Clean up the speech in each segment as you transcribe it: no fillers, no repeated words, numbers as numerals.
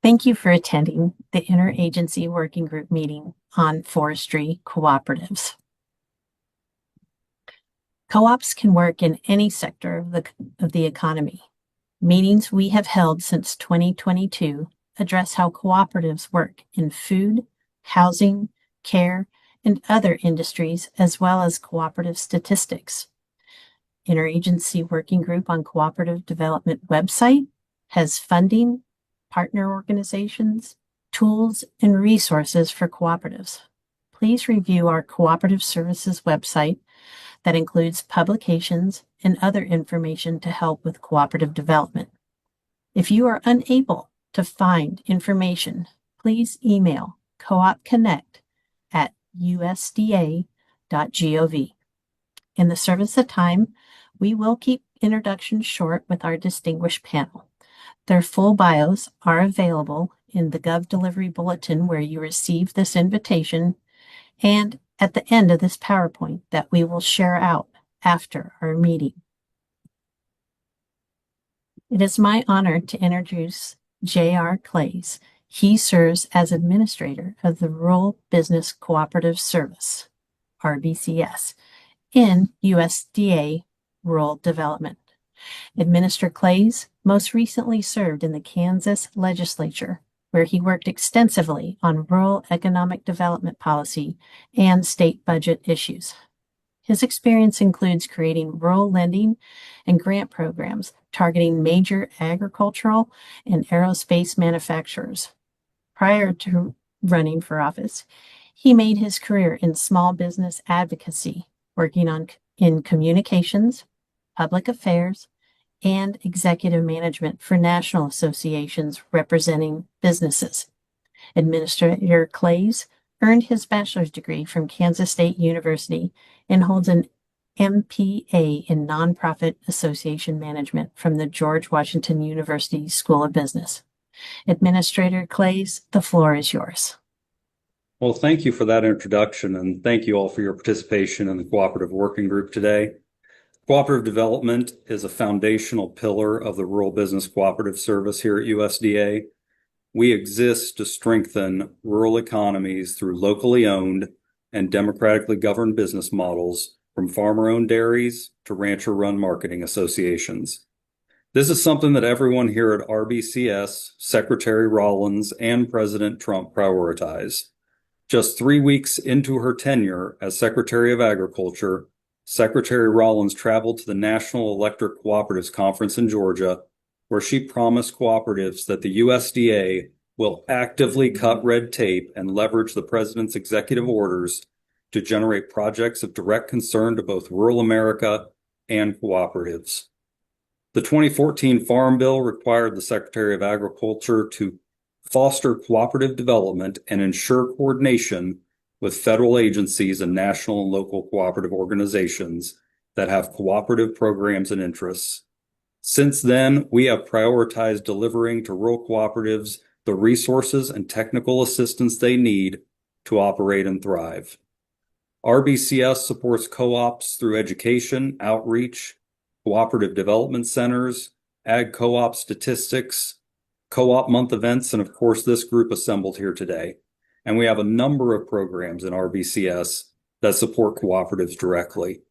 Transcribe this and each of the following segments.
Thank you for attending the Interagency Working Group meeting on forestry cooperatives. Co-ops can work in any sector of the economy. Meetings we have held since 2022 address how cooperatives work in food, housing, care, and other industries, as well as cooperative statistics. Interagency Working Group on Cooperative Development website has funding, partner organizations, tools, and resources for cooperatives. Please review our Cooperative Services website that includes publications and other information to help with cooperative development. If you are unable to find information, please email coopconnect@usda.gov. In the service of time, we will keep introductions short with our distinguished panel. Their full bios are available in the Gov Delivery Bulletin where you receive this invitation and at the end of this PowerPoint that we will share out after our meeting. It is my honor to introduce J.R. Clays. He serves as administrator of the Rural Business Cooperative Service, RBCS, in USDA Rural Development. Administrator Clays most recently served in the Kansas legislature, where he worked extensively on rural economic development policy and state budget issues. His experience includes creating rural lending and grant programs targeting major agricultural and aerospace manufacturers. Prior to running for office, he made his career in small business advocacy, working in communications, public affairs, and executive management for national associations representing businesses. Administrator Clays earned his bachelor's degree from Kansas State University and holds an MPA in Nonprofit Association Management from the George Washington University School of Business. Administrator Clays, the floor is yours. Well, thank you for that introduction, and thank you all for your participation in the Cooperative Working Group today. Cooperative development is a foundational pillar of the Rural Business Cooperative Service here at USDA. We exist to strengthen rural economies through locally owned and democratically governed business models, from farmer-owned dairies to rancher-run marketing associations. This is something that everyone here at RBCS, Secretary Rollins, and President Trump prioritize. Just 3 weeks into her tenure as Secretary of Agriculture, Secretary Rollins traveled to the National Electric Cooperatives Conference in Georgia, where she promised cooperatives that the USDA will actively cut red tape and leverage the president's executive orders to generate projects of direct concern to both rural America and cooperatives. The 2014 Farm Bill required the Secretary of Agriculture to foster cooperative development and ensure coordination with federal agencies and national and local cooperative organizations that have cooperative programs and interests. Since then, we have prioritized delivering to rural cooperatives the resources and technical assistance they need to operate and thrive. RBCS supports co-ops through education, outreach, cooperative development centers, ag co-op statistics, co-op month events, and of course this group assembled here today. And we have a number of programs in RBCS that support cooperatives directly.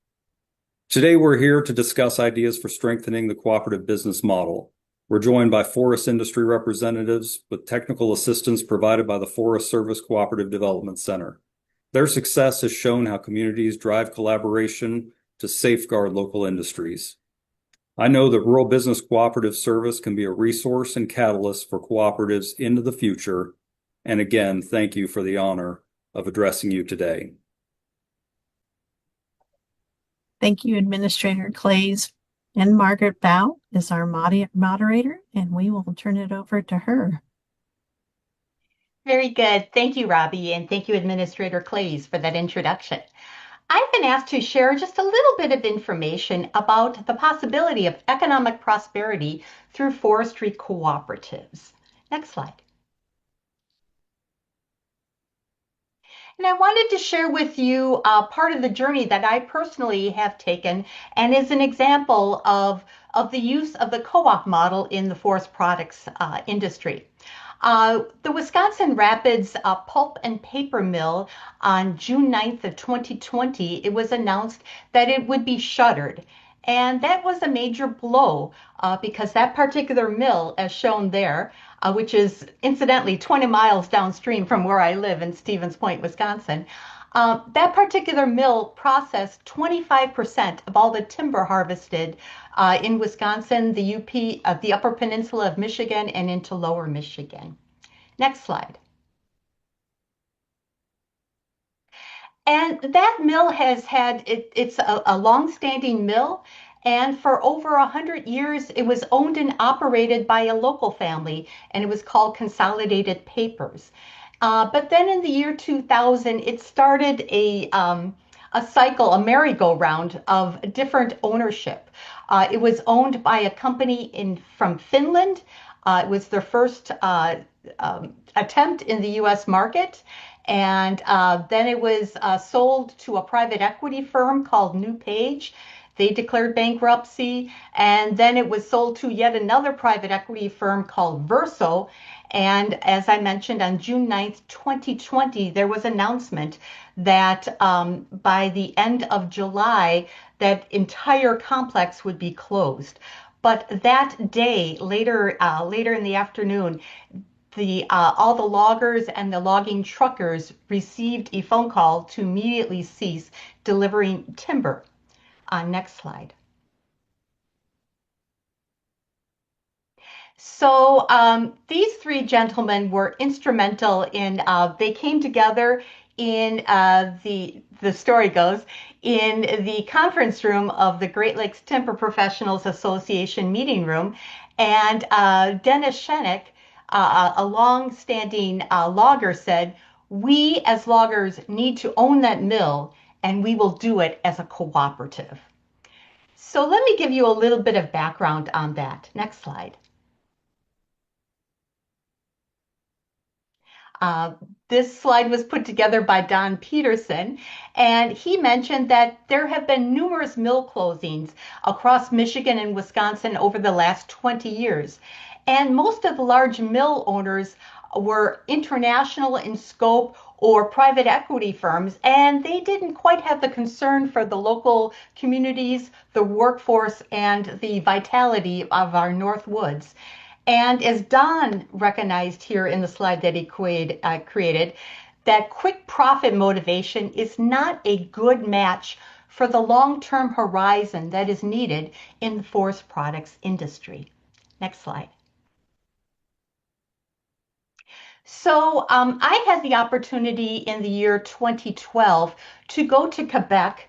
Today, we're here to discuss ideas for strengthening the cooperative business model. We're joined by forest industry representatives with technical assistance provided by the Forest Service Cooperative Development Center. Their success has shown how communities drive collaboration to safeguard local industries. I know that Rural Business Cooperative Service can be a resource and catalyst for cooperatives into the future. And again, thank you for the honor of addressing you today. Thank you, Administrator Clays. And Margaret Bow is our moderator, and we will turn it over to her. Very good. Thank you, Robbie, and thank you, Administrator Clays, for that introduction. I've been asked to share just a little bit of information about the possibility of economic prosperity through forestry cooperatives. Next slide. And I wanted to share with you part of the journey that I personally have taken and is an example of the use of the co-op model in the forest products industry. The Wisconsin Rapids Pulp and Paper Mill on June 9th of 2020, it was announced that it would be shuttered. And that was a major blow because that particular mill, as shown there, which is incidentally 20 miles downstream from where I live in Stevens Point, Wisconsin, that particular mill processed 25% of all the timber harvested in Wisconsin, the UP, the Upper Peninsula of Michigan, and into Lower Michigan. Next slide. And that mill has had, it's a long-standing mill. And for over 100 years, it was owned and operated by a local family, and it was called Consolidated Papers. But then in the year 2000, it started a cycle, a merry-go-round of different ownership. It was owned by a company from Finland. It was their first attempt in the US market. And then it was sold to a private equity firm called New Page. They declared bankruptcy, and then it was sold to yet another private equity firm called Verso. And as I mentioned, on June 9th, 2020, there was an announcement that by the end of July, that entire complex would be closed. But that day, later in the afternoon, the all the loggers and the logging truckers received a phone call to immediately cease delivering timber. Next slide. So these three gentlemen were instrumental in. They came together in the story goes in the conference room of the Great Lakes Timber Professionals Association meeting room, and Dennis Shenik, a long-standing logger, said, "We as loggers need to own that mill, and we will do it as a cooperative." So let me give you a little bit of background on that. Next slide. Uh, this slide was put together by Don Peterson, and he mentioned that there have been numerous mill closings across Michigan and Wisconsin over the last 20 years. And most of the large mill owners were international in scope or private equity firms, and they didn't quite have the concern for the local communities, the workforce, and the vitality of our North Woods. And as Don recognized here in the slide that he created, that quick profit motivation is not a good match for the long-term horizon that is needed in the forest products industry. Next slide. So I had the opportunity in the year 2012 to go to Quebec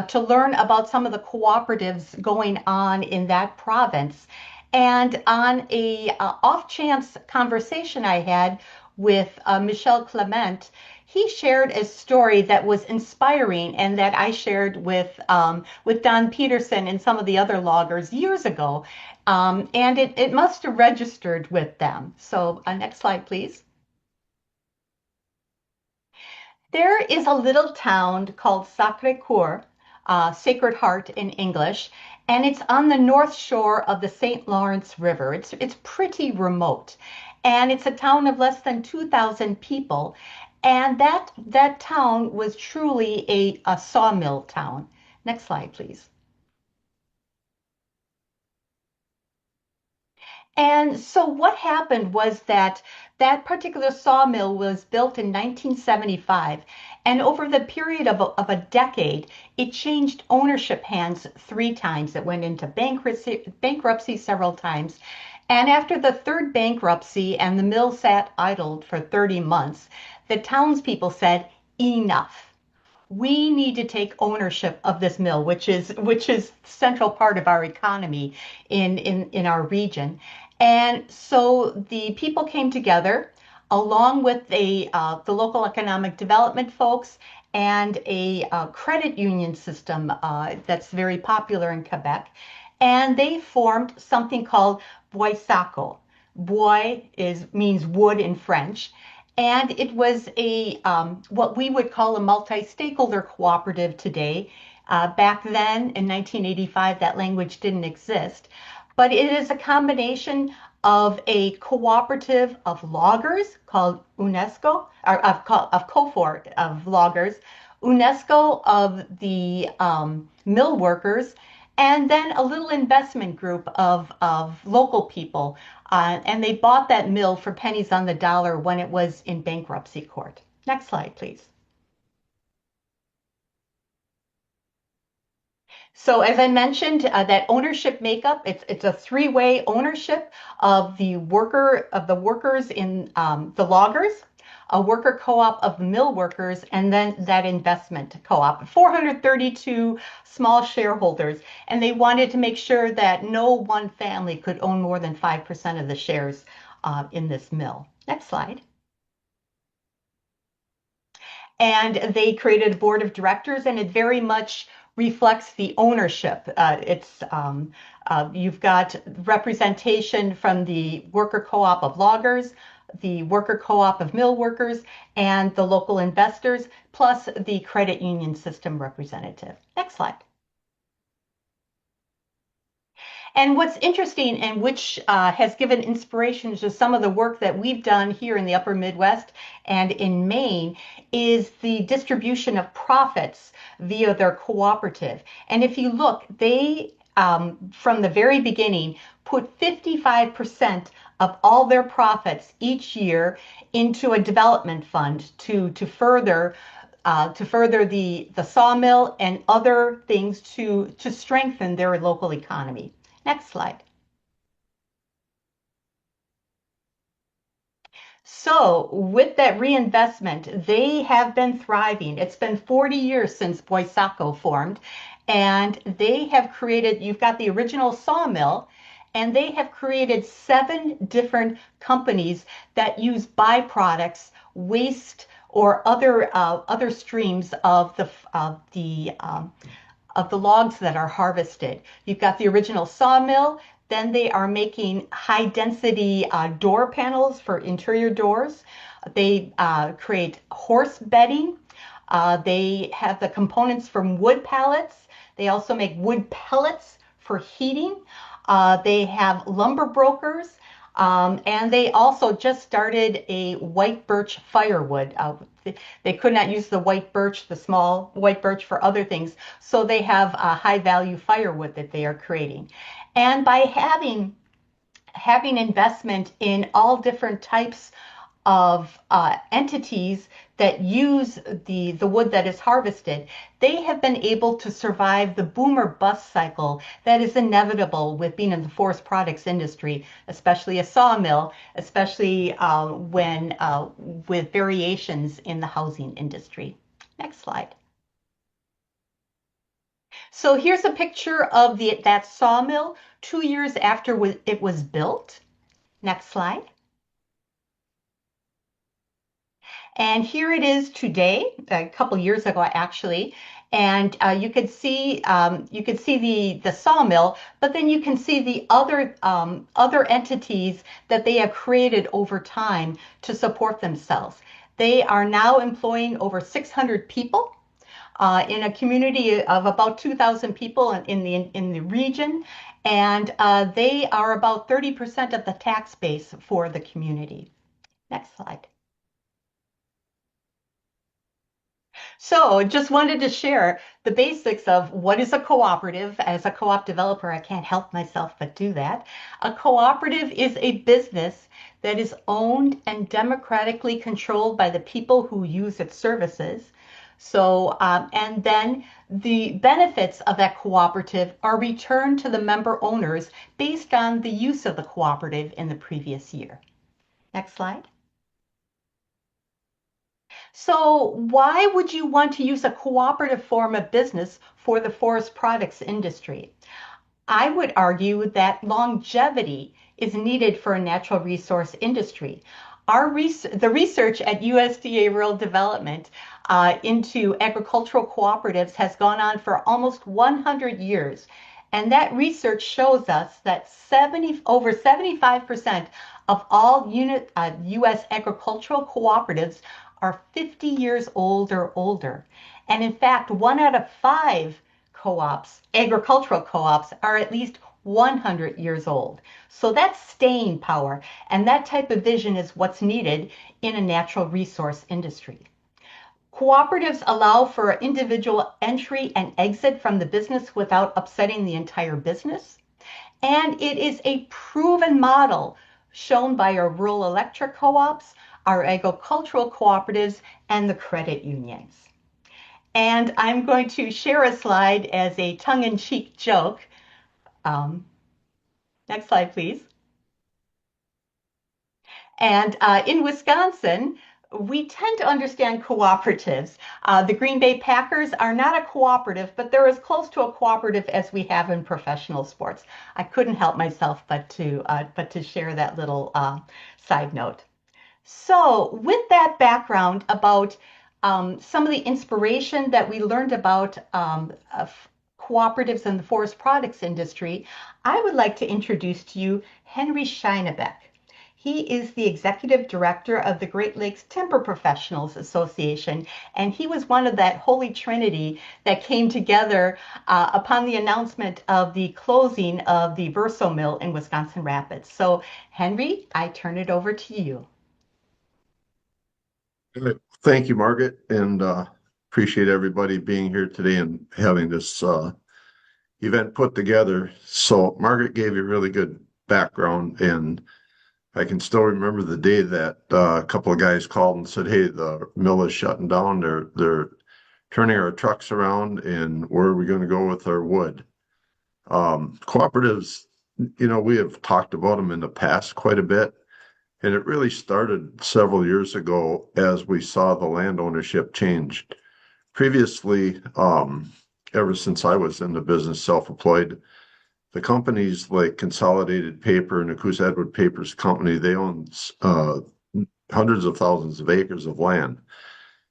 to learn about some of the cooperatives going on in that province. And on a off-chance conversation I had with Michel Clement, he shared a story that was inspiring and that I shared with Don Peterson and some of the other loggers years ago. And it must have registered with them. So next slide, please. There is a little town called Sacré-Cœur, Sacred Heart in English, and it's on the north shore of the St. Lawrence River. It's pretty remote, and it's a town of less than 2,000 people, and that town was truly a sawmill town. Next slide, please. And so what happened was that that particular sawmill was built in 1975. And over the period of a decade, it changed ownership hands three times. It went into bankruptcy several times. And after the third bankruptcy and the mill sat idled for 30 months, the townspeople said, enough, we need to take ownership of this mill, which is central part of our economy in our region. And so the people came together along with the local economic development folks and a credit union system that's very popular in Quebec. And they formed something called Bois-Saco. Bois means wood in French, and it was a what we would call a multi-stakeholder cooperative today. Back then in 1985, that language didn't exist. But it is a combination of a cooperative of loggers called UNESCO, or of COFOR of loggers, UNESCO of the mill workers, and then a little investment group of local people. And they bought that mill for pennies on the dollar when it was in bankruptcy court. Next slide, please. So as I mentioned, that ownership makeup, it's a three-way ownership of the workers in the loggers, a worker co-op of the mill workers, and then that investment co-op. 432 small shareholders, and they wanted to make sure that no one family could own more than 5% of the shares in this mill. Next slide. And they created a board of directors, and it very much reflects the ownership. You've got representation from the worker co-op of loggers, the worker co-op of mill workers, and the local investors, plus the credit union system representative. Next slide. And what's interesting, and which has given inspiration to some of the work that we've done here in the upper Midwest and in Maine, is the distribution of profits via their cooperative. And if you look, they, from the very beginning, put 55% of all their profits each year into a development fund to further the sawmill and other things to strengthen their local economy. Next slide. So with that reinvestment, they have been thriving. It's been 40 years since Boisaco formed, and they have created, you've got the original sawmill, and they have created 7 different companies that use byproducts, waste, or other streams of the logs that are harvested. You've got the original sawmill, then they are making high density door panels for interior doors. They create horse bedding. They have the components from wood pallets. They also make wood pellets for heating. They have lumber brokers. And they also just started a white birch firewood. They could not use the white birch, the small white birch, for other things. So they have a high value firewood that they are creating. And by having investment in all different types of entities that use the wood that is harvested, they have been able to survive the boom or bust cycle that is inevitable with being in the forest products industry, especially a sawmill, especially with variations in the housing industry. Next slide. So here's a picture of that sawmill 2 years after it was built. Next slide. And here it is today, a couple years ago actually, and you could see the sawmill, but then you can see the other entities that they have created over time to support themselves. They are now employing over 600 people in a community of about 2,000 people in the region, and they are about 30% of the tax base for the community. Next slide. So just wanted to share the basics of what is a cooperative. As a co-op developer, I can't help myself but do that. A cooperative is a business that is owned and democratically controlled by the people who use its services. So, and then the benefits of that cooperative are returned to the member owners based on the use of the cooperative in the previous year. Next slide. So why would you want to use a cooperative form of business for the forest products industry? I would argue that longevity is needed for a natural resource industry. The research at USDA Rural Development into agricultural cooperatives has gone on for almost 100 years. And that research shows us that over 75% of all U.S. agricultural cooperatives are 50 years old or older. And in fact, 1 out of 5 co-ops, agricultural co-ops, are at least 100 years old. So that's staying power, and that type of vision is what's needed in a natural resource industry. Cooperatives allow for individual entry and exit from the business without upsetting the entire business. And it is a proven model shown by our rural electric co-ops, our agricultural cooperatives, and the credit unions. And I'm going to share a slide as a tongue-in-cheek joke. Um, Next slide, please. And in Wisconsin, we tend to understand cooperatives. The Green Bay Packers are not a cooperative, but they're as close to a cooperative as we have in professional sports. I couldn't help myself but to share that little side note. So, with that background about some of the inspiration that we learned about cooperatives in the forest products industry, I would like to introduce to you Henry Scheinebeck. He is the executive director of the Great Lakes Timber Professionals Association, and he was one of that holy trinity that came together upon the announcement of the closing of the Verso Mill in Wisconsin Rapids. So, Henry, I turn it over to you. Thank you, Margaret, and appreciate everybody being here today and having this event put together. So Margaret gave you a really good background, and I can still remember the day that a couple of guys called and said, "Hey, the mill is shutting down. They're turning our trucks around, and where are we going to go with our wood?" Cooperatives, we have talked about them in the past quite a bit. And it really started several years ago as we saw the land ownership change. Previously, ever since I was in the business self-employed, the companies like Consolidated Paper and Nakusa Edward Papers Company, they own hundreds of thousands of acres of land.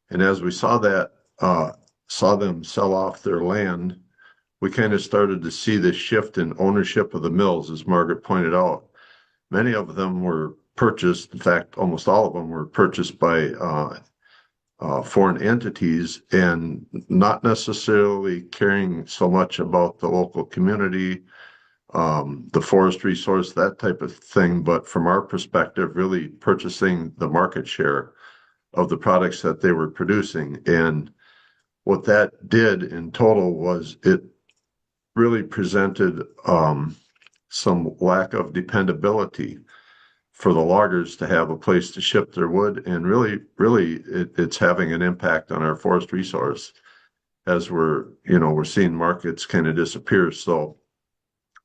And as we saw them sell off their land, we kind of started to see this shift in ownership of the mills, as Margaret pointed out. Many of them were purchased. In fact, almost all of them were purchased by foreign entities and not necessarily caring so much about the local community, the forest resource, that type of thing. But from our perspective, really purchasing the market share of the products that they were producing. And what that did in total was it really presented some lack of dependability for the loggers to have a place to ship their wood. And really, it's having an impact on our forest resource as we're seeing markets kind of disappear. So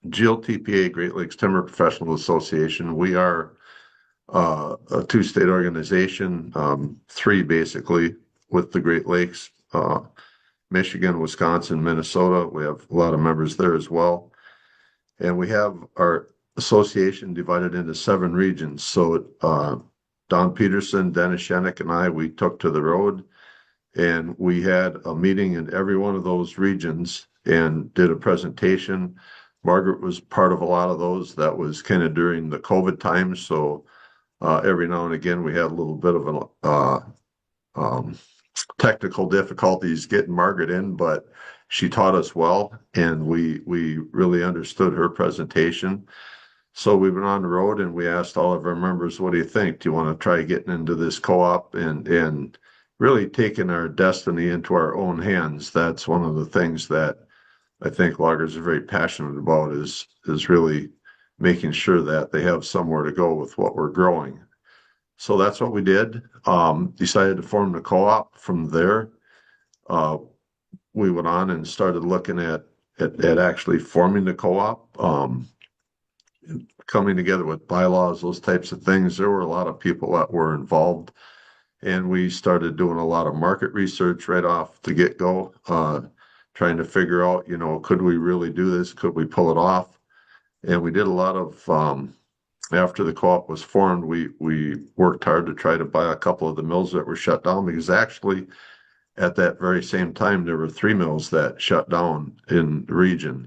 GLTPA, Great Lakes Timber Professional Association, we are a two-state organization, three basically, with the Great Lakes, Michigan, Wisconsin, Minnesota. We have a lot of members there as well. And we have our association divided into 7 regions. So Don Peterson, Dennis Shenik, and I, we took to the road, and we had a meeting in every one of those regions and did a presentation. Margaret was part of a lot of those. That was kind of during the COVID times. So every now and again, we had a little bit of technical difficulties getting Margaret in, but she taught us well, and we really understood her presentation. So we went on the road and we asked all of our members, "What do you think? Do you want to try getting into this co-op and really taking our destiny into our own hands?" That's one of the things that I think loggers are very passionate about is really making sure that they have somewhere to go with what we're growing. So that's what we did. Decided to form the co-op. From there, we went on and started looking at actually forming the co-op, coming together with bylaws, those types of things. There were a lot of people that were involved, and we started doing a lot of market research right off the get-go, trying to figure out, could we really do this? Could we pull it off? And we did a lot of, after the co-op was formed, we worked hard to try to buy a couple of the mills that were shut down, because actually at that very same time, there were 3 mills that shut down in the region.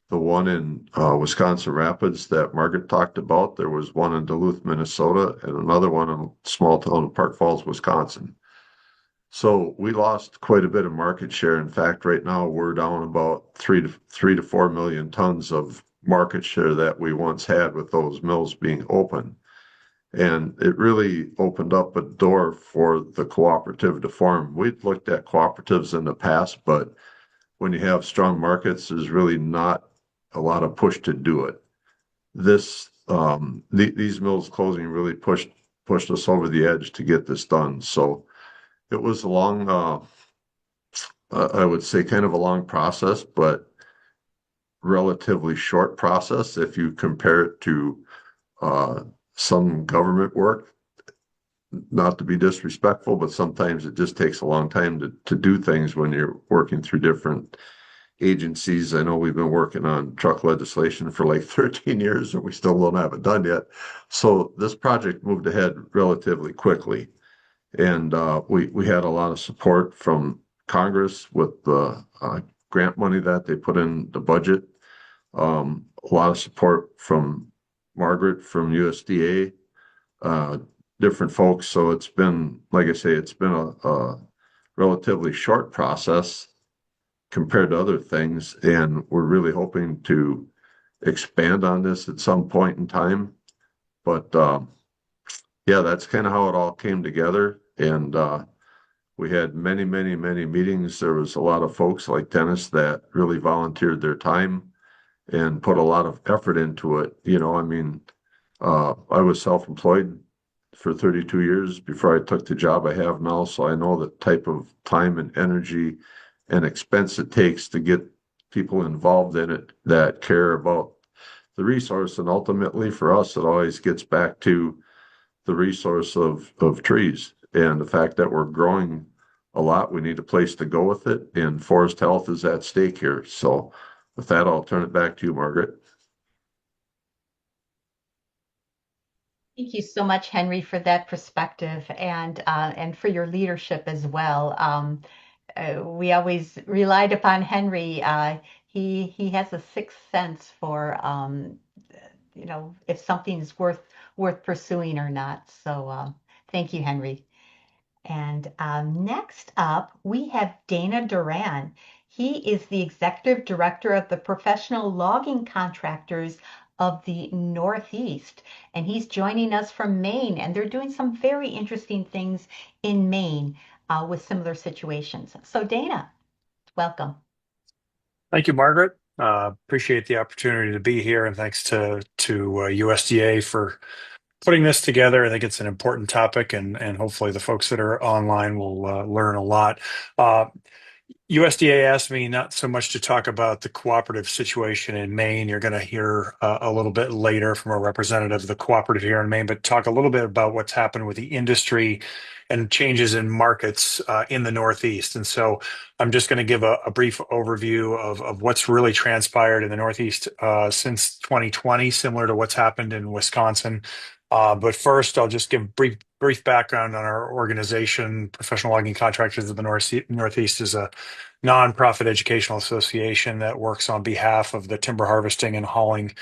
The one in Wisconsin Rapids that Margaret talked about, there was one in Duluth, Minnesota, and another one in a small town of Park Falls, Wisconsin. So we lost quite a bit of market share. In fact, right now we're down about 3 to 4 million tons of market share that we once had with those mills being open. And it really opened up a door for the cooperative to form. We'd looked at cooperatives in the past, but when you have strong markets, there's really not a lot of push to do it. These mills closing really pushed us over the edge to get this done. So it was a long, I would say, kind of a long process, but relatively short process if you compare it to uh, some government work. Not to be disrespectful, but sometimes it just takes a long time to do things when you're working through different agencies. I know we've been working on truck legislation for like 13 years and we still don't have it done yet. So this project moved ahead relatively quickly. And we had a lot of support from Congress with the grant money that they put in the budget. A lot of support from Margaret from USDA, different folks. So it's been, like I say, it's been a relatively short process compared to other things. And we're really hoping to expand on this at some point in time. But yeah, that's kind of how it all came together. And we had many, many, many meetings. There was a lot of folks like Dennis that really volunteered their time and put a lot of effort into it. I mean, I was self-employed for 32 years before I took the job I have now, so I know the type of time and energy and expense it takes to get people involved in it that care about the resource. And ultimately, for us, it always gets back to the resource of trees and the fact that we're growing a lot. We need a place to go with it, and forest health is at stake here. So, with that, I'll turn it back to you, Margaret. Thank you so much, Henry, for that perspective and for your leadership as well. We always relied upon Henry. He has a sixth sense for if something's worth pursuing or not. So thank you, Henry. And next up, we have Dana Duran. He is the Executive Director of the Professional Logging Contractors of the Northeast. And he's joining us from Maine. And they're doing some very interesting things in Maine with similar situations. So, Dana, welcome. Thank you, Margaret. Appreciate the opportunity to be here, and thanks to USDA for putting this together. I think it's an important topic, and hopefully the folks that are online will learn a lot. USDA asked me not so much to talk about the cooperative situation in Maine. You're going to hear a little bit later from a representative of the cooperative here in Maine, but talk a little bit about what's happened with the industry and changes in markets in the Northeast. And so I'm just going to give a brief overview of what's really transpired in the Northeast since 2020, similar to what's happened in Wisconsin. But first, I'll just give brief background on our organization. Professional Logging Contractors of the Northeast is a nonprofit educational association that works on behalf of the timber harvesting and hauling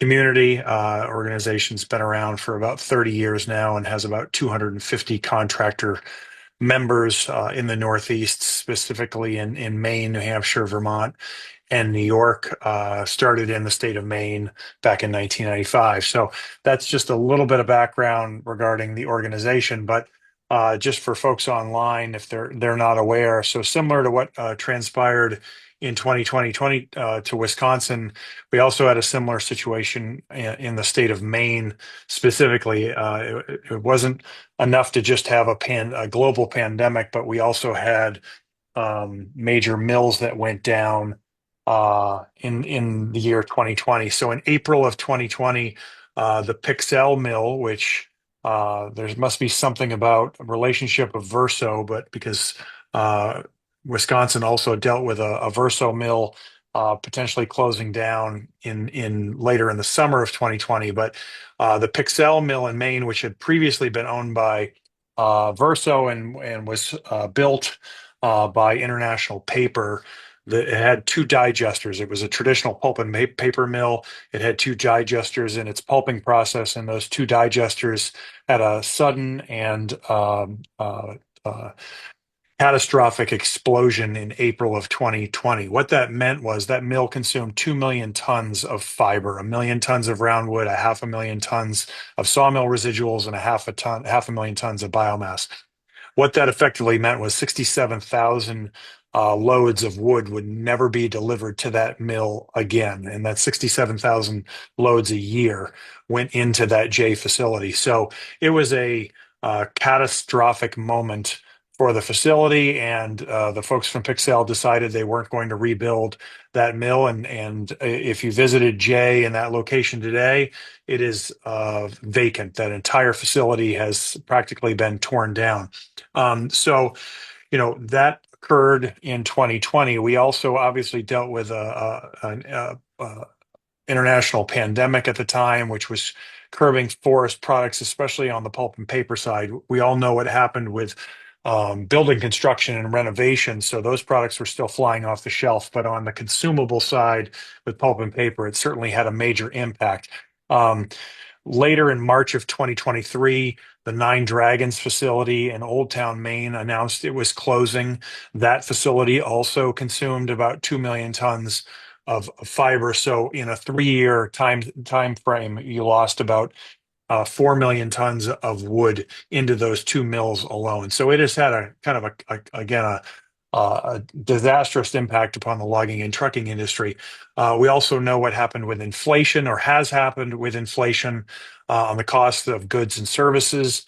community. Organization's been around for about 30 years now and has about 250 contractor members in the Northeast, specifically in Maine, New Hampshire, Vermont, and New York. Started in the state of Maine back in 1995. So that's just a little bit of background regarding the organization. But just for folks online, if they're not aware, so similar to what transpired in 2020 to Wisconsin, we also had a similar situation in the state of Maine specifically. It wasn't enough to just have a global pandemic, but we also had major mills that went down in the year 2020. So in April of 2020, the Pixel mill, which there must be something about a relationship of Verso, but because Wisconsin also dealt with a Verso mill potentially closing down in later in the summer of 2020. But the Pixel mill in Maine, which had previously been owned by Verso and was built by International Paper. It had two digesters. It was a traditional pulp and paper mill. It had two digesters in its pulping process, and those two digesters had a sudden and catastrophic explosion in April of 2020. What that meant was that mill consumed 2 million tons of fiber, a million tons of roundwood, a 500,000 tons of sawmill residuals, and a 500,000 tons of biomass. What that effectively meant was 67,000 loads of wood would never be delivered to that mill again. And that 67,000 loads a year went into that J facility. So it was a catastrophic moment for the facility, and the folks from Pixel decided they weren't going to rebuild that mill. And if you visited J in that location today, it is vacant. That entire facility has practically been torn down. So, that occurred in 2020. We also obviously dealt with an international pandemic at the time, which was curbing forest products, especially on the pulp and paper side. We all know what happened with building construction and renovation. So those products were still flying off the shelf. But on the consumable side with pulp and paper, it certainly had a major impact. Later in March of 2023, the Nine Dragons facility in Old Town, Maine announced it was closing. That facility also consumed about 2 million tons of fiber. So in a 3-year time frame, you lost about 4 million tons of wood into those two mills alone. So it has had a kind of a disastrous impact upon the logging and trucking industry. We also know what happened with inflation, or has happened with inflation, on the cost of goods and services.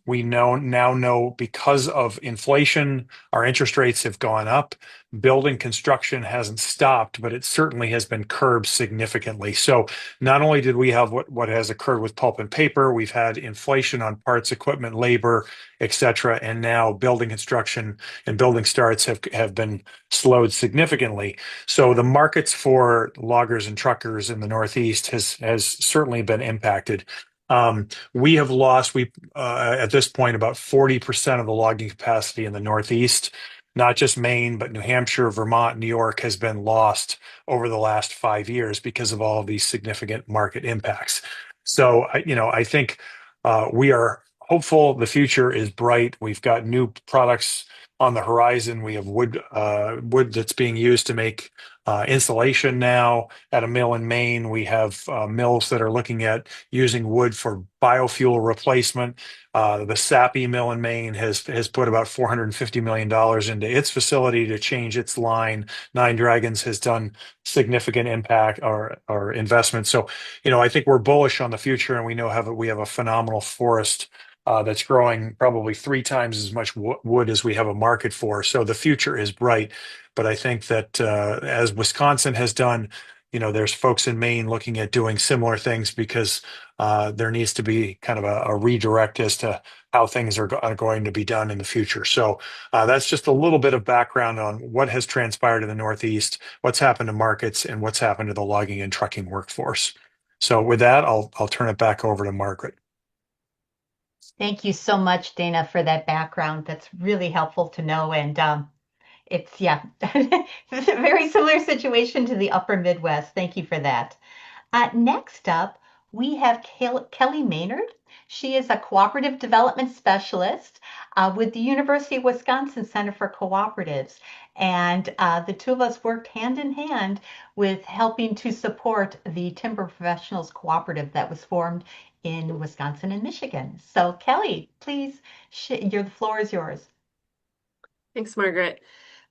We now know because of inflation, our interest rates have gone up. Building construction hasn't stopped, but it certainly has been curbed significantly. So not only did we have what has occurred with pulp and paper, we've had inflation on parts, equipment, labor, et cetera, and now building construction and building starts have been slowed significantly. So the markets for loggers and truckers in the Northeast has certainly been impacted. We have lost, at this point, about 40% of the logging capacity in the Northeast. Not just Maine, but New Hampshire, Vermont, New York has been lost over the last 5 years because of all of these significant market impacts. So, I think we are hopeful. The future is bright. We've got new products on the horizon. We have wood that's being used to make insulation now at a mill in Maine. We have mills that are looking at using wood for biofuel replacement. The Sappi mill in Maine has put about $450 million into its facility to change its line. Nine Dragons has done significant impact or investment. So, I think we're bullish on the future, and we have a phenomenal forest that's growing probably 3 times as much wood as we have a market for. So the future is bright. But I think that as Wisconsin has done, there's folks in Maine looking at doing similar things, because there needs to be kind of a redirect as to how things are going to be done in the future. So that's just a little bit of background on what has transpired in the Northeast, what's happened to markets, and what's happened to the logging and trucking workforce. So with that, I'll turn it back over to Margaret. Thank you so much, Dana, for that background. That's really helpful to know. And it's, yeah, it's a very similar situation to the upper Midwest. Thank you for that. Next up, we have Kelly Maynard. She is a cooperative development specialist with the University of Wisconsin Center for Cooperatives. And the two of us worked hand in hand with helping to support the Timber Professionals Cooperative that was formed in Wisconsin and Michigan. So Kelly, please, the floor is yours. Thanks, Margaret.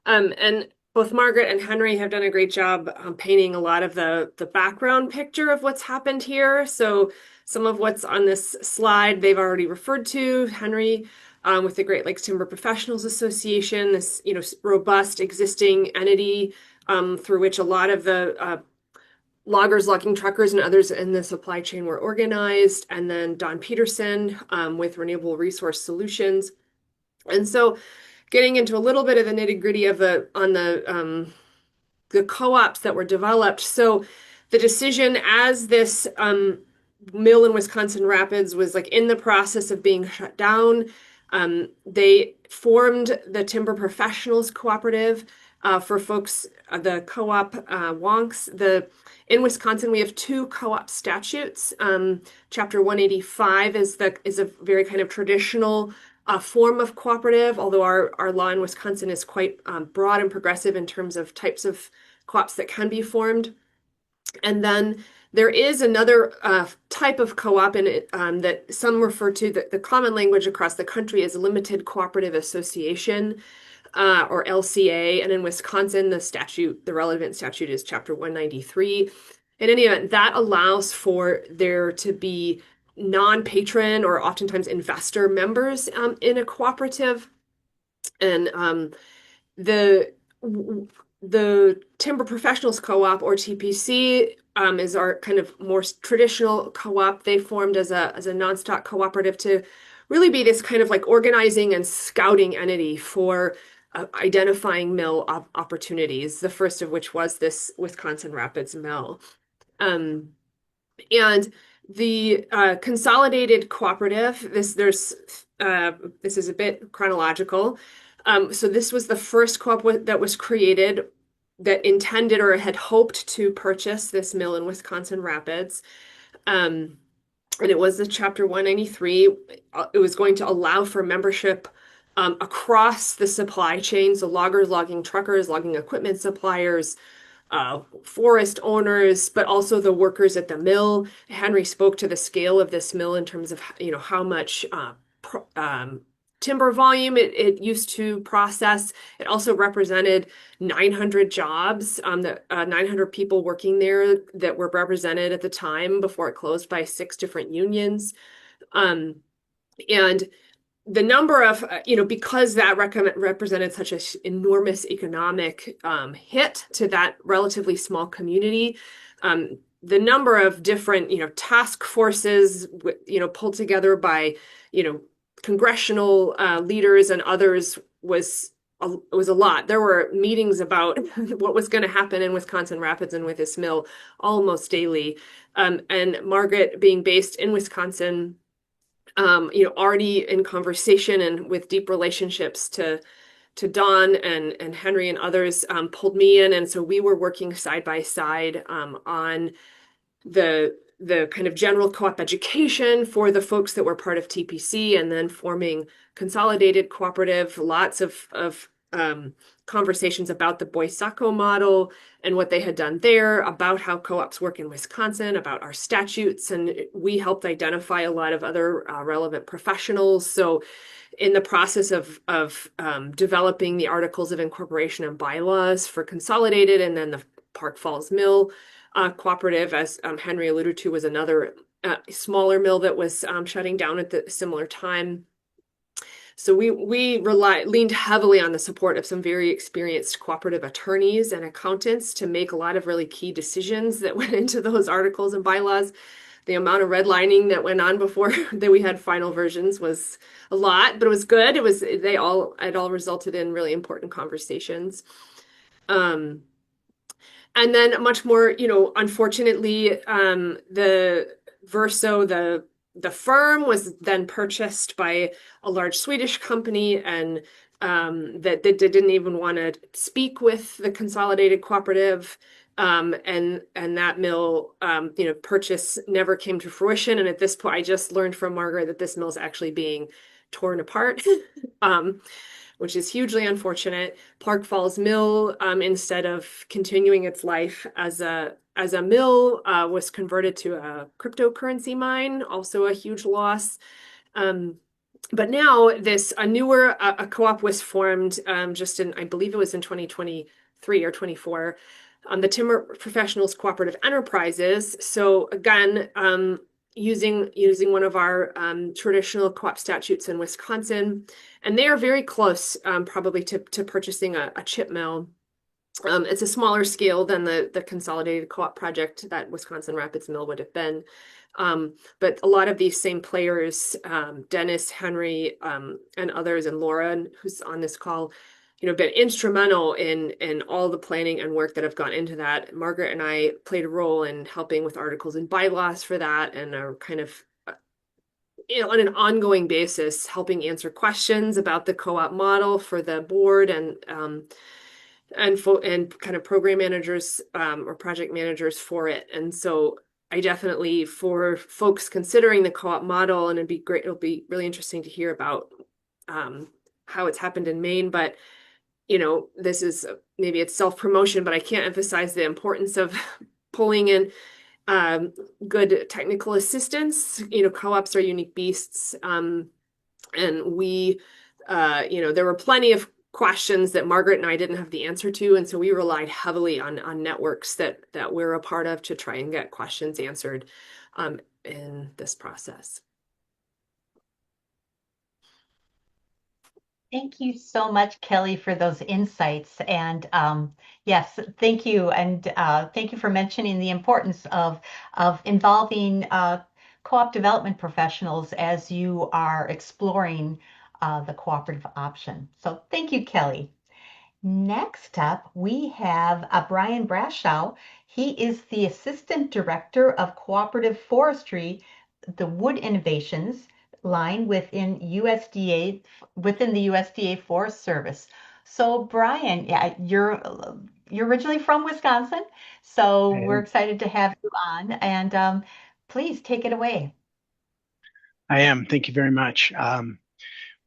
And both Margaret and Henry have done a great job painting a lot of the background picture of what's happened here. So some of what's on this slide they've already referred to. Henry, with the Great Lakes Timber Professionals Association, this robust existing entity through which a lot of the loggers, logging truckers, and others in the supply chain were organized. And then Don Peterson with Renewable Resource Solutions. And so getting into a little bit of the nitty-gritty of the co-ops that were developed. So the decision, as this mill in Wisconsin Rapids was like in the process of being shut down, they formed the Timber Professionals Cooperative for folks, the co-op wonks. In Wisconsin, we have 2 co-op statutes. Chapter 185 is a very kind of traditional form of cooperative, although our law in Wisconsin is quite broad and progressive in terms of types of co-ops that can be formed. And then there is another type of co-op in it that some refer to, the common language across the country is limited cooperative association, or LCA. And in Wisconsin, the relevant statute is Chapter 193. In any event, that allows for there to be non-patron or oftentimes investor members in a cooperative. And the Timber Professionals Co-op, or TPC, is our kind of more traditional co-op. They formed as a non-stock cooperative to really be this kind of like organizing and scouting entity for identifying mill opportunities, the first of which was this Wisconsin Rapids mill. And the consolidated cooperative, this is a bit chronological. So this was the first co-op that was created that intended or had hoped to purchase this mill in Wisconsin Rapids. And it was the Chapter 193. It was going to allow for membership across the supply chain. So loggers, logging truckers, logging equipment suppliers, forest owners, but also the workers at the mill. Henry spoke to the scale of this mill in terms of, how much timber volume it used to process. It also represented 900 jobs, 900 people working there that were represented at the time before it closed by 6 different unions. And the number of, because that represented such an enormous economic hit to that relatively small community, the number of different, task forces, pulled together by, congressional leaders and others was a lot. There were meetings about what was going to happen in Wisconsin Rapids and with this mill almost daily. And Margaret, being based in Wisconsin, already in conversation and with deep relationships to Don and Henry and others, pulled me in. And so we were working side by side on the kind of general co-op education for the folks that were part of TPC, and then forming consolidated cooperative, lots of conversations about the Boysaco model and what they had done there, about how co-ops work in Wisconsin, about our statutes, and we helped identify a lot of other relevant professionals. So in the process of developing the articles of incorporation and bylaws for consolidated, and then the Park Falls Mill cooperative, as Henry alluded to, was another smaller mill that was shutting down at the similar time. So we leaned heavily on the support of some very experienced cooperative attorneys and accountants to make a lot of really key decisions that went into those articles and bylaws. The amount of redlining that went on before that we had final versions was a lot, but it was good. It all resulted in really important conversations. And then much more, unfortunately, the Verso, the firm, was then purchased by a large Swedish company, and that didn't even want to speak with the consolidated cooperative. And that mill, purchase never came to fruition. And at this point, I just learned from Margaret that this mill is actually being torn apart. Which is hugely unfortunate. Park Falls Mill, instead of continuing its life as a mill, was converted to a cryptocurrency mine, also a huge loss. But now a newer co-op was formed just in, I believe it was in 2023 or 24, the Timber Professionals Cooperative Enterprises. So again, using one of our traditional co-op statutes in Wisconsin, and they are very close, probably to purchasing a chip mill. It's a smaller scale than the consolidated co-op project that Wisconsin Rapids Mill would have been. But a lot of these same players, Dennis, Henry, and others, and Laura, who's on this call, been instrumental in all the planning and work that have gone into that. Margaret and I played a role in helping with articles and bylaws for that, and are kind of, on an ongoing basis, helping answer questions about the co-op model for the board and kind of program managers or project managers for it. And so I definitely, for folks considering the co-op model, and it'll be really interesting to hear about how it's happened in Maine, but this is maybe it's self-promotion, but I can't emphasize the importance of pulling in good technical assistance. Co-ops are unique beasts. And there were plenty of questions that Margaret and I didn't have the answer to. And so we relied heavily on networks that we're a part of to try and get questions answered in this process. Thank you so much, Kelly, for those insights. And yes, thank you. And thank you for mentioning the importance of involving co-op development professionals as you are exploring the cooperative option. So thank you, Kelly. Next up, we have Brian Brashow. He is the Assistant Director of Cooperative Forestry, the Wood Innovations line within the USDA Forest Service. So, Brian, yeah, you're originally from Wisconsin, so we're excited to have you on, and please take it away. I am. Thank you very much.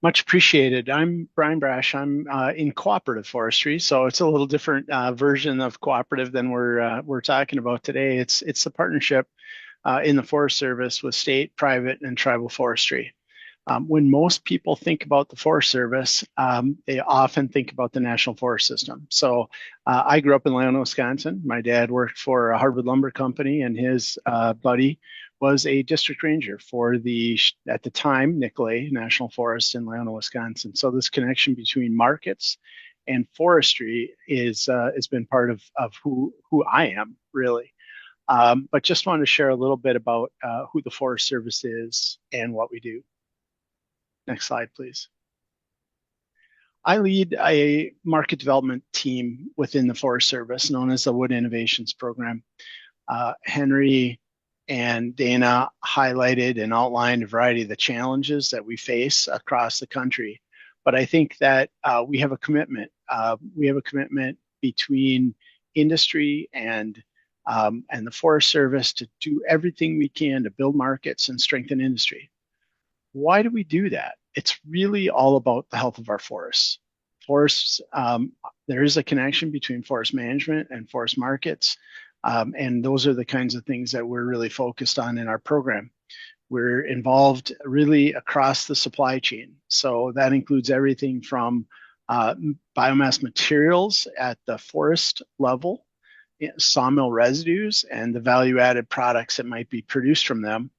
Much appreciated. I'm Brian Brash. I'm in cooperative forestry, so it's a little different version of cooperative than we're talking about today. It's the partnership in the Forest Service with state, private, and tribal forestry. When most people think about the Forest Service, they often think about the National Forest System. So I grew up in Leona, Wisconsin. My dad worked for a hardwood lumber company, and his buddy was a district ranger for at the time, Nicolet National Forest in Leona, Wisconsin. So this connection between markets and forestry has been part of who I am, really. But just wanted to share a little bit about who the Forest Service is and what we do. Next slide, please. I lead a market development team within the Forest Service known as the Wood Innovations Program. Henry and Dana highlighted and outlined a variety of the challenges that we face across the country. But I think that we have a commitment. We have a commitment between industry and the Forest Service to do everything we can to build markets and strengthen industry. Why do we do that? It's really all about the health of our forests. Forests, there is a connection between forest management and forest markets, and those are the kinds of things that we're really focused on in our program. We're involved really across the supply chain. So that includes everything from biomass materials at the forest level, sawmill residues, and the value-added products that might be produced from them.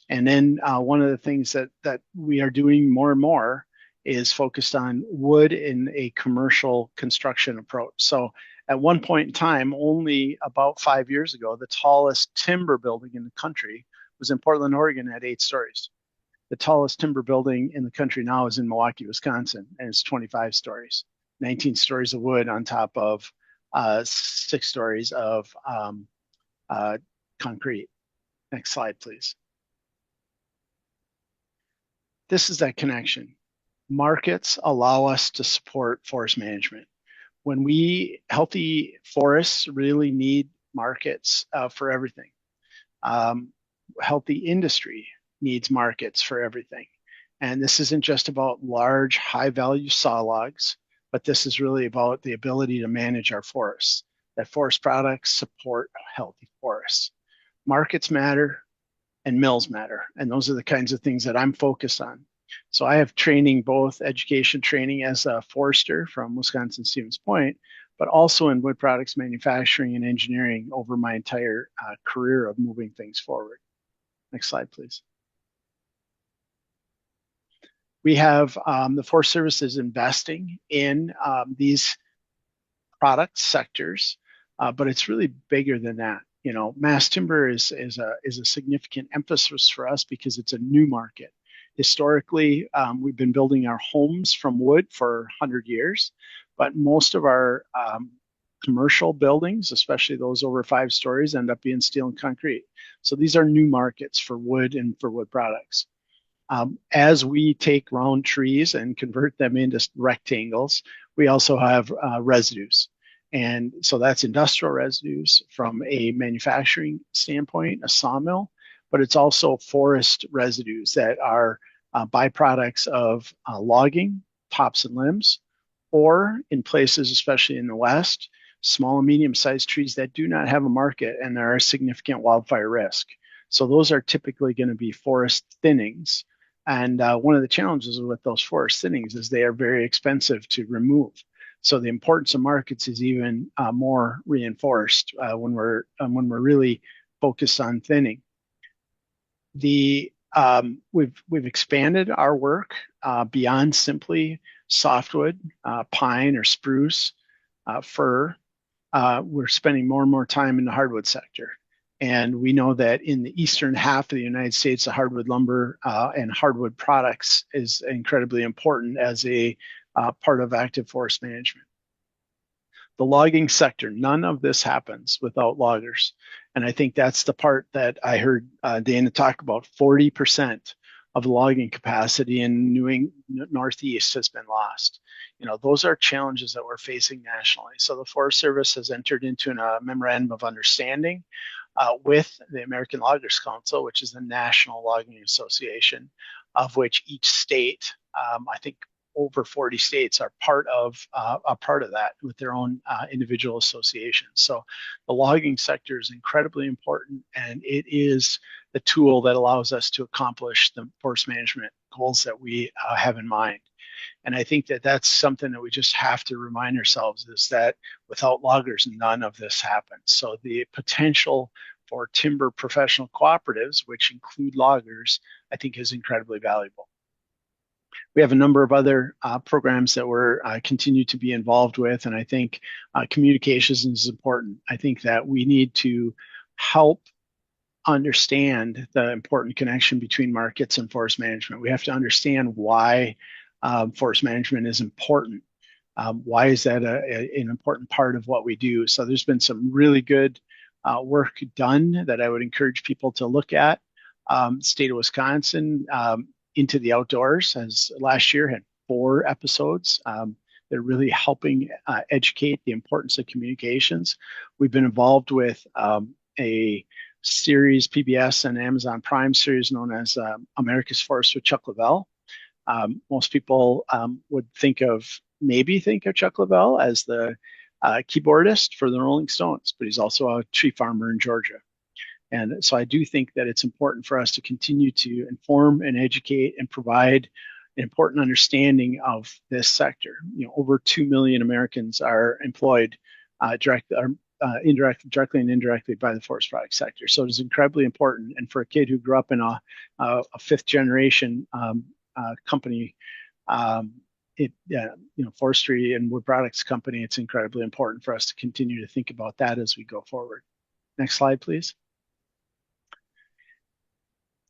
And then one of the things that we are doing more and more is focused on wood in a commercial construction approach. So at one point in time, only about 5 years ago, the tallest timber building in the country was in Portland, Oregon at 8 stories. The tallest timber building in the country now is in Milwaukee, Wisconsin, and it's 25 stories, 19 stories of wood on top of 6 stories of concrete. Next slide, please. This is that connection. Markets allow us to support forest management. When healthy forests really need markets for everything. Healthy industry needs markets for everything. And this isn't just about large, high-value saw logs, but this is really about the ability to manage our forests, that forest products support healthy forests. Markets matter and mills matter. And those are the kinds of things that I'm focused on. So I have training, both education training as a forester from Wisconsin Stevens Point, but also in wood products manufacturing and engineering over my entire career of moving things forward. Next slide, please. We have the Forest Service is investing in these product sectors, but it's really bigger than that. Mass timber is a significant emphasis for us because it's a new market. Historically, we've been building our homes from wood for 100 years, but most of our commercial buildings, especially those over 5 stories, end up being steel and concrete. So these are new markets for wood and for wood products. As we take round trees and convert them into rectangles, we also have residues. And so that's industrial residues from a manufacturing standpoint, a sawmill, but it's also forest residues that are byproducts of logging, tops and limbs, or in places, especially in the West, small and medium-sized trees that do not have a market and there are significant wildfire risk. So those are typically going to be forest thinnings. And one of the challenges with those forest thinnings is they are very expensive to remove. So the importance of markets is even more reinforced when we're really focused on thinning. We've expanded our work beyond simply softwood, pine or spruce, fir. We're spending more and more time in the hardwood sector. And we know that in the eastern half of the United States, the hardwood lumber and hardwood products is incredibly important as a part of active forest management. The logging sector, none of this happens without loggers. And I think that's the part that I heard Dana talk about. 40% of the logging capacity in New England Northeast has been lost. You know, those are challenges that we're facing nationally. So the Forest Service has entered into a memorandum of understanding with the American Loggers Council, which is the National Logging Association, of which each state, I think over 40 states, are part of that with their own individual associations. So the logging sector is incredibly important, and it is the tool that allows us to accomplish the forest management goals that we have in mind. And I think that that's something that we just have to remind ourselves, is that without loggers, none of this happens. So the potential for timber professional cooperatives, which include loggers, I think is incredibly valuable. We have a number of other programs that we're continue to be involved with, and I think communications is important. I think that we need to help understand the important connection between markets and forest management. We have to understand why forest management is important. Why is that an important part of what we do? So there's been some really good work done that I would encourage people to look at. State of Wisconsin, Into the Outdoors, has last year had 4 episodes. They're really helping educate the importance of communications. We've been involved with a series, PBS and Amazon Prime series, known as America's Forest with Chuck Leavell. Most people would think of Chuck Leavell as the keyboardist for the Rolling Stones, but he's also a tree farmer in Georgia. And so I do think that it's important for us to continue to inform and educate and provide an important understanding of this sector. You know, over 2 million Americans are employed directly and indirectly by the forest product sector. So it is incredibly important. And for a kid who grew up in a 5th generation company, forestry and wood products company, it's incredibly important for us to continue to think about that as we go forward. Next slide, please.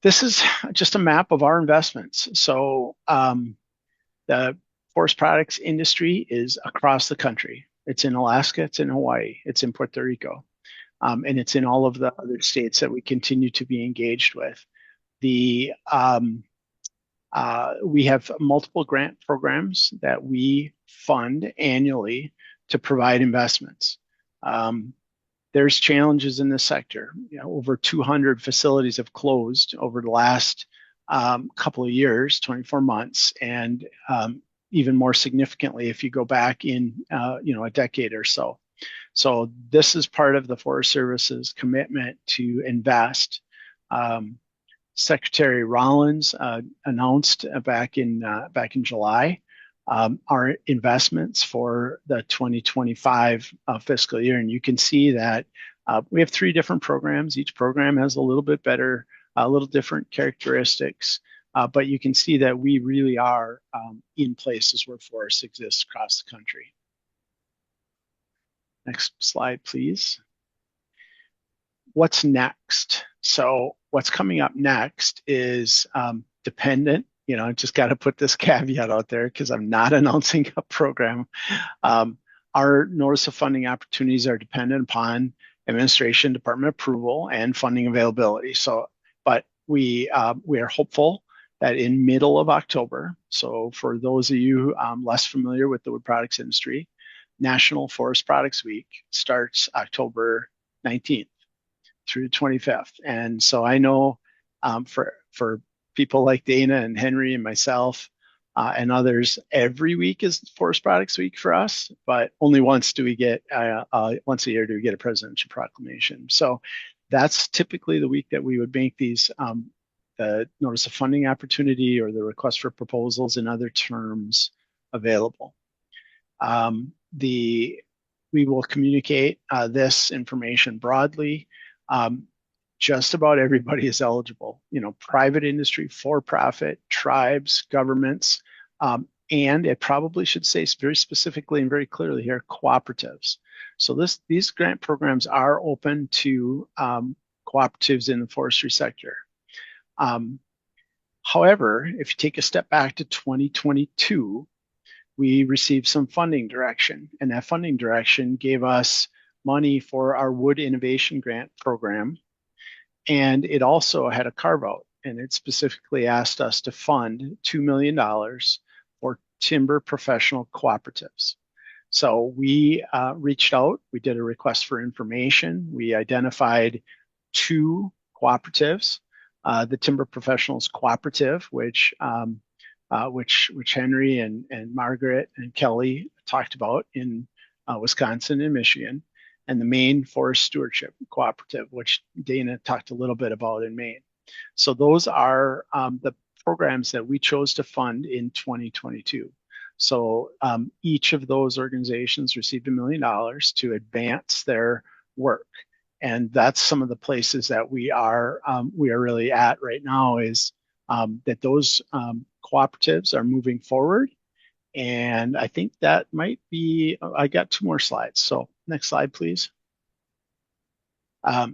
This is just a map of our investments. So the forest products industry is across the country. It's in Alaska, it's in Hawaii, it's in Puerto Rico, and it's in all of the other states that we continue to be engaged with. We have multiple grant programs that we fund annually to provide investments. There's challenges in this sector. You know, over 200 facilities have closed over the last couple of years, 24 months, and even more significantly if you go back in a decade or so. So this is part of the Forest Service's commitment to invest. Secretary Rollins announced back in July our investments for the 2025 fiscal year, and you can see that we have 3 different programs. Each program has a little bit better, a little different characteristics, but you can see that we really are in places where forests exist across the country. Next slide, please. What's next? So what's coming up next is dependent. You know, I just got to put this caveat out there because I'm not announcing a program. Our notice of funding opportunities are dependent upon administration, department approval, and funding availability. So, but we are hopeful that in middle of October, so for those of you less familiar with the wood products industry, National Forest Products Week starts October 19th through 25th. And so I know for people like Dana and Henry and myself and others, every week is Forest Products Week for us, but only once do we get, once a year do we get a presidential proclamation. So that's typically the week that we would make these, the notice of funding opportunity or the request for proposals and other terms available. We will communicate this information broadly. Just about everybody is eligible, private industry, for-profit, tribes, governments, and it probably should say very specifically and very clearly here, cooperatives. So these grant programs are open to cooperatives in the forestry sector. However, if you take a step back to 2022, we received some funding direction, and that funding direction gave us money for our Wood Innovation Grant program. And it also had a carve out, and it specifically asked us to fund $2 million for timber professional cooperatives. So we reached out, we did a request for information. We identified 2 cooperatives, the Timber Professionals Cooperative, which Henry and Margaret and Kelly talked about in Wisconsin and Michigan, and the Maine Forest Stewardship Cooperative, which Dana talked a little bit about in Maine. So those are the programs that we chose to fund in 2022. So each of those organizations received $1 million to advance their work. And that's some of the places that we are really at right now, is that those cooperatives are moving forward. And I think that might be, I got 2 more slides. So next slide, please.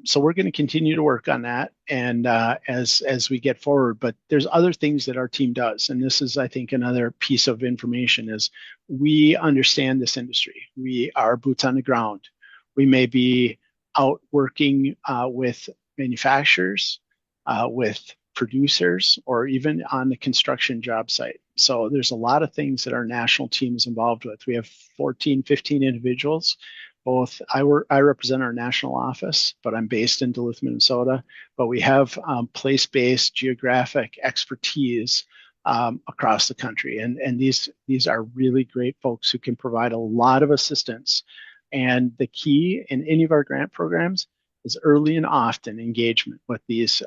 So we're going to continue to work on that, and as we get forward. But there's other things that our team does, and this is, I think, another piece of information is we understand this industry. We are boots on the ground. We may be out working with manufacturers, with producers, or even on the construction job site. So there's a lot of things that our national team is involved with. We have 14, 15 individuals. Both I represent our national office, but I'm based in Duluth, Minnesota. But we have place-based geographic expertise across the country, and these are really great folks who can provide a lot of assistance. And the key in any of our grant programs is early and often engagement with these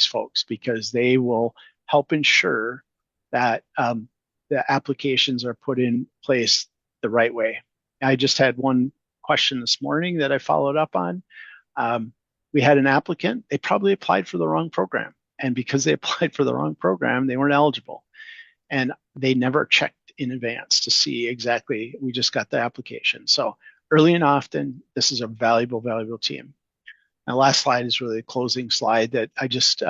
folks, because they will help ensure that the applications are put in place the right way. I just had one question this morning that I followed up on. We had an applicant, they probably applied for the wrong program. And because they applied for the wrong program, they weren't eligible. And they never checked in advance to see exactly, we just got the application. So early and often, this is a valuable, valuable team. And the last slide is really a closing slide that I just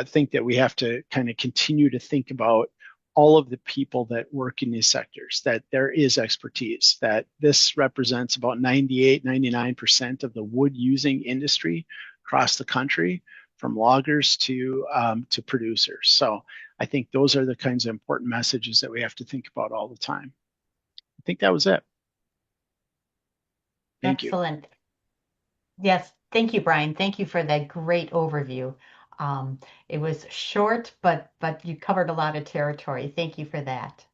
think that we have to kind of continue to think about all of the people that work in these sectors, that there is expertise, that this represents about 98, 99% of the wood using industry across the country, from loggers to producers. So I think those are the kinds of important messages that we have to think about all the time. I think that was it. Thank you. Excellent. Yes, thank you, Brian. Thank you for that great overview. It was short, but you covered a lot of territory. Thank you for that.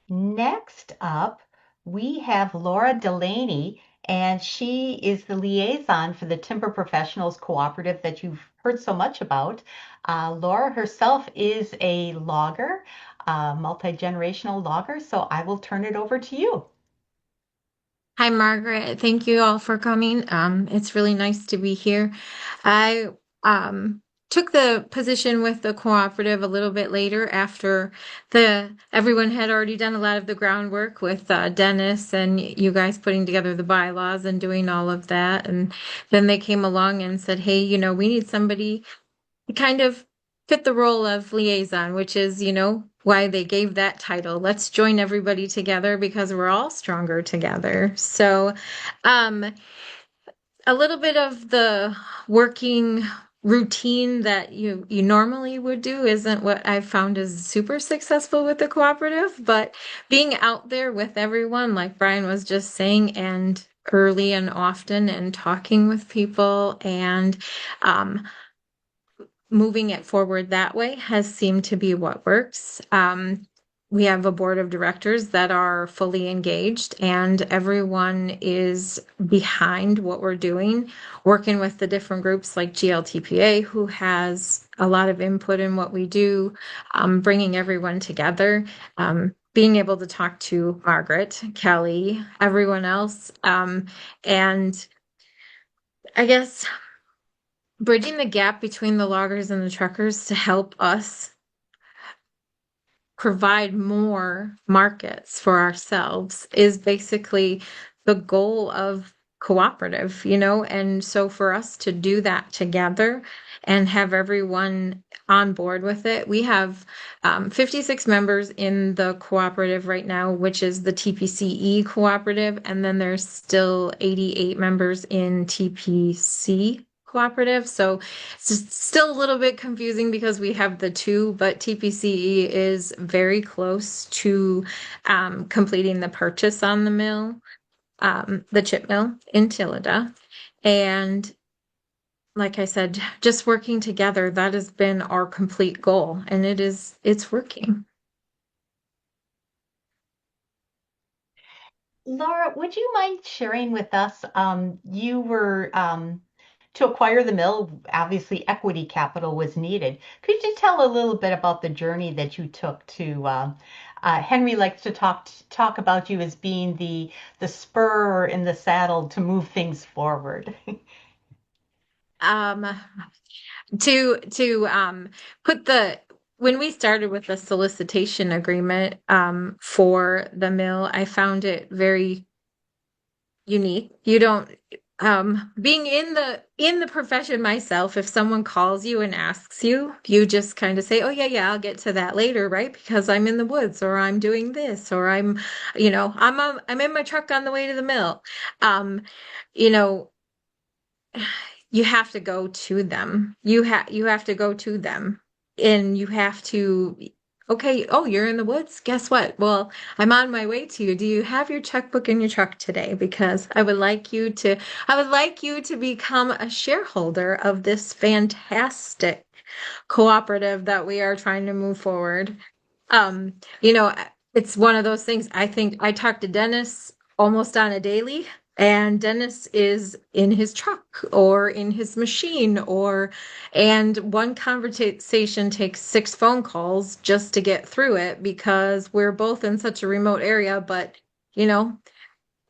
Next up, we have Laura Delaney, and she is the liaison for the Timber Professionals Cooperative that you've heard so much about. Laura herself is a logger, multi-generational logger, so I will turn it over to you. Hi, Margaret. Thank you all for coming. It's really nice to be here. I took the position with the cooperative a little bit later after everyone had already done a lot of the groundwork with Dennis and you guys putting together the bylaws and doing all of that. And then they came along and said, hey, we need somebody to kind of fit the role of liaison, which is, why they gave that title. Let's join everybody together because we're all stronger together. So, a little bit of the working routine that you normally would do isn't what I've found is super successful with the cooperative, but being out there with everyone, like Brian was just saying, and early and often and talking with people and moving it forward that way has seemed to be what works. We have a board of directors that are fully engaged, and everyone is behind what we're doing, working with the different groups like GLTPA, who has a lot of input in what we do, bringing everyone together, being able to talk to Margaret, Kelly, everyone else. And I guess bridging the gap between the loggers and the truckers to help us provide more markets for ourselves is basically the goal of cooperative, and so for us to do that together and have everyone on board with it. We have 56 members in the cooperative right now, which is the TPCE cooperative, and then there's still 88 members in TPC cooperative. So it's still a little bit confusing because we have the two, but TPCE is very close to completing the purchase on the mill, the chip mill in Tillida. And like I said, just working together, that has been our complete goal, and it's working. Laura, would you mind sharing with us? You were to acquire the mill, obviously equity capital was needed. Could you tell a little bit about the journey that you took to? Henry likes to talk about you as being the spur in the saddle to move things forward. Um, to put the when we started with the solicitation agreement for the mill, I found it very unique. You don't being in the profession myself, if someone calls you and asks you, you just kind of say, "Oh yeah, I'll get to that later," right? Because I'm in the woods or I'm doing this or I'm in my truck on the way to the mill. Um, you know, you have to go to them. You have to go to them and you have to okay, oh, you're in the woods. Guess what? Well, I'm on my way to you. Do you have your checkbook in your truck today? Because I would like you to become a shareholder of this fantastic cooperative that we are trying to move forward. Um, you know, it's one of those things. I think I talk to Dennis almost on a daily, and Dennis is in his truck or in his machine, and one conversation takes 6 phone calls just to get through it because we're both in such a remote area. But, you know,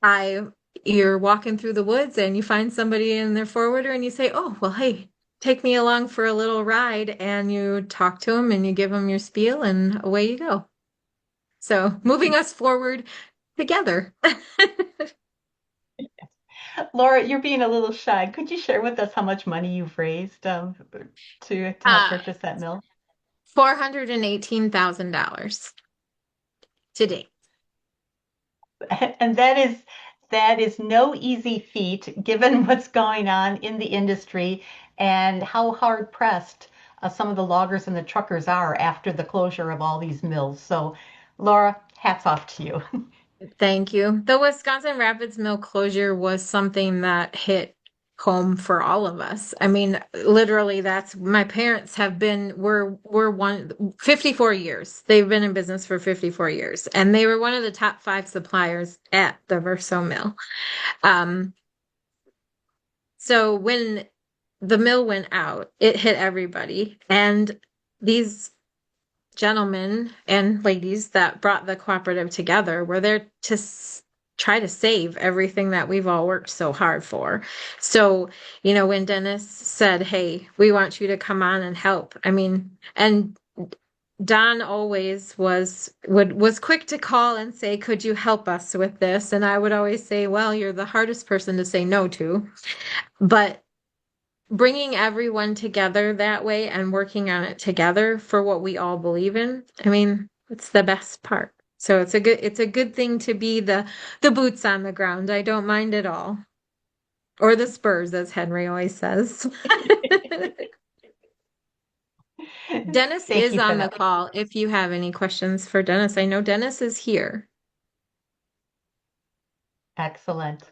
I you're walking through the woods and you find somebody in their forwarder and you say, "Oh, well, hey, take me along for a little ride," and you talk to them and you give them your spiel and away you go. So moving us forward together. Laura, you're being a little shy. Could you share with us how much money you've raised to help uh purchase that mill? $418,000 today. And that is no easy feat given what's going on in the industry and how hard pressed some of the loggers and the truckers are after the closure of all these mills. So, Laura, hats off to you. Thank you. The Wisconsin Rapids mill closure was something that hit home for all of us. I mean, literally that's my parents have been were one 54 years. They've been in business for 54 years and they were one of the top 5 suppliers at the Verso mill. Um, so when the mill went out, it hit everybody. And these gentlemen and ladies that brought the cooperative together were there to try to save everything that we've all worked so hard for. So, when Dennis said, "Hey, we want you to come on and help," I mean, and Don always was quick to call and say, "Could you help us with this?" And I would always say, "Well, you're the hardest person to say no to." But bringing everyone together that way and working on it together for what we all believe in, I mean, it's the best part. So it's a good thing to be the boots on the ground. I don't mind at all. Or the spurs, as Henry always says. Dennis Thank is you for on the that. call if you have any questions for Dennis. I know Dennis is here. Excellent.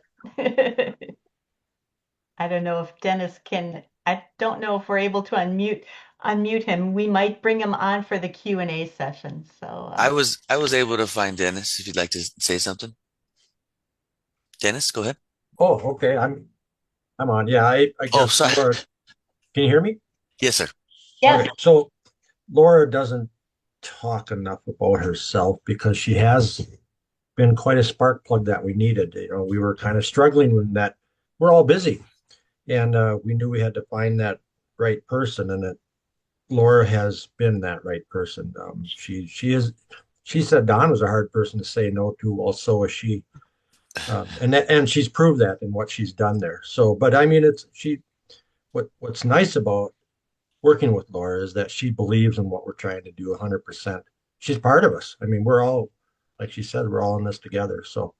I don't know if Dennis can, I don't know if we're able to unmute unmute him. We might bring him on for the Q&A session. So I was able to find Dennis if you'd like to say something. Dennis, go ahead. Oh, okay. I'm on. Yeah, I Oh, guess sorry. Laura, can you hear me? Yes, sir. yes, Okay. So Laura doesn't talk enough about herself because she has been quite a spark plug that we needed. You know, we were kind of struggling with that. We're all busy, and we knew we had to find that right person, and that Laura has been that right person. She is. She said Don was a hard person to say no to. Well, so is she. And she's proved that in what she's done there. So, but I mean, what's nice about working with Laura is that she believes in what we're trying to do 100%. She's part of us. I mean, we're all, like she said, we're all in this together. So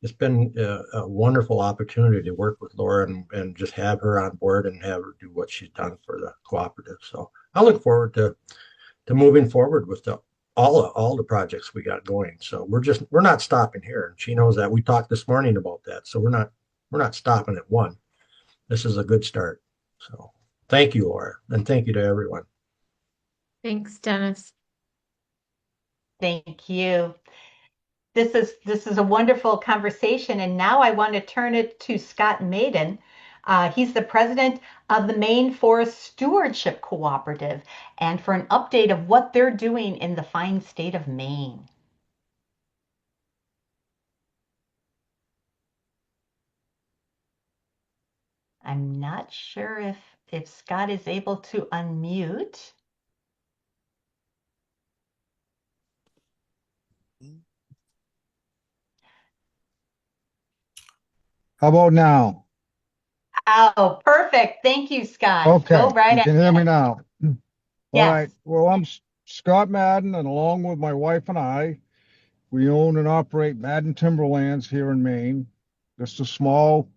it's been a wonderful opportunity to work with Laura and just have her on board and have her do what she's done for the cooperative. So I look forward to moving forward with all the projects we got going. So we're not stopping here. And she knows that. We talked this morning about that. So we're not stopping at one. This is a good start. So thank you, Laura, and thank you to everyone. Thanks, Dennis. thank you. This is a wonderful conversation, and now I want to turn it to Scott Maiden. He's the president of the Maine Forest Stewardship Cooperative, and for an update of what they're doing in the fine state of Maine. I'm not sure if Scott is able to unmute. How about now? Oh, perfect. Thank you, Scott. Okay, Go right you can hear me ahead. now. All Yes. right. Well, I'm Scott Madden, and along with my wife and I, we own and operate Madden Timberlands here in Maine. Just a small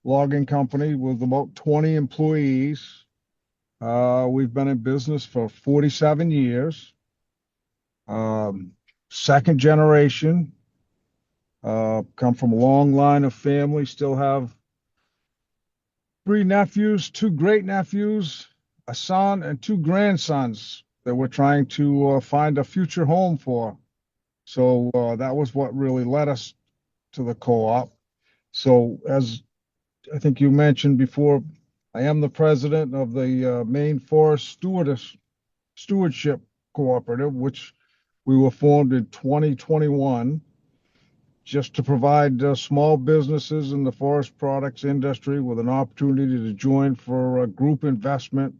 logging company with about 20 employees. We've been in business for 47 years. Second generation. Come from a long line of family. Still have three nephews, two great nephews, a son, and two grandsons that we're trying to find a future home for. So that was what really led us to the co-op. So as I think you mentioned before, I am the president of the Maine Forest Stewardship Cooperative, which we were formed in 2021 just to provide small businesses in the forest products industry with an opportunity to join for group investment,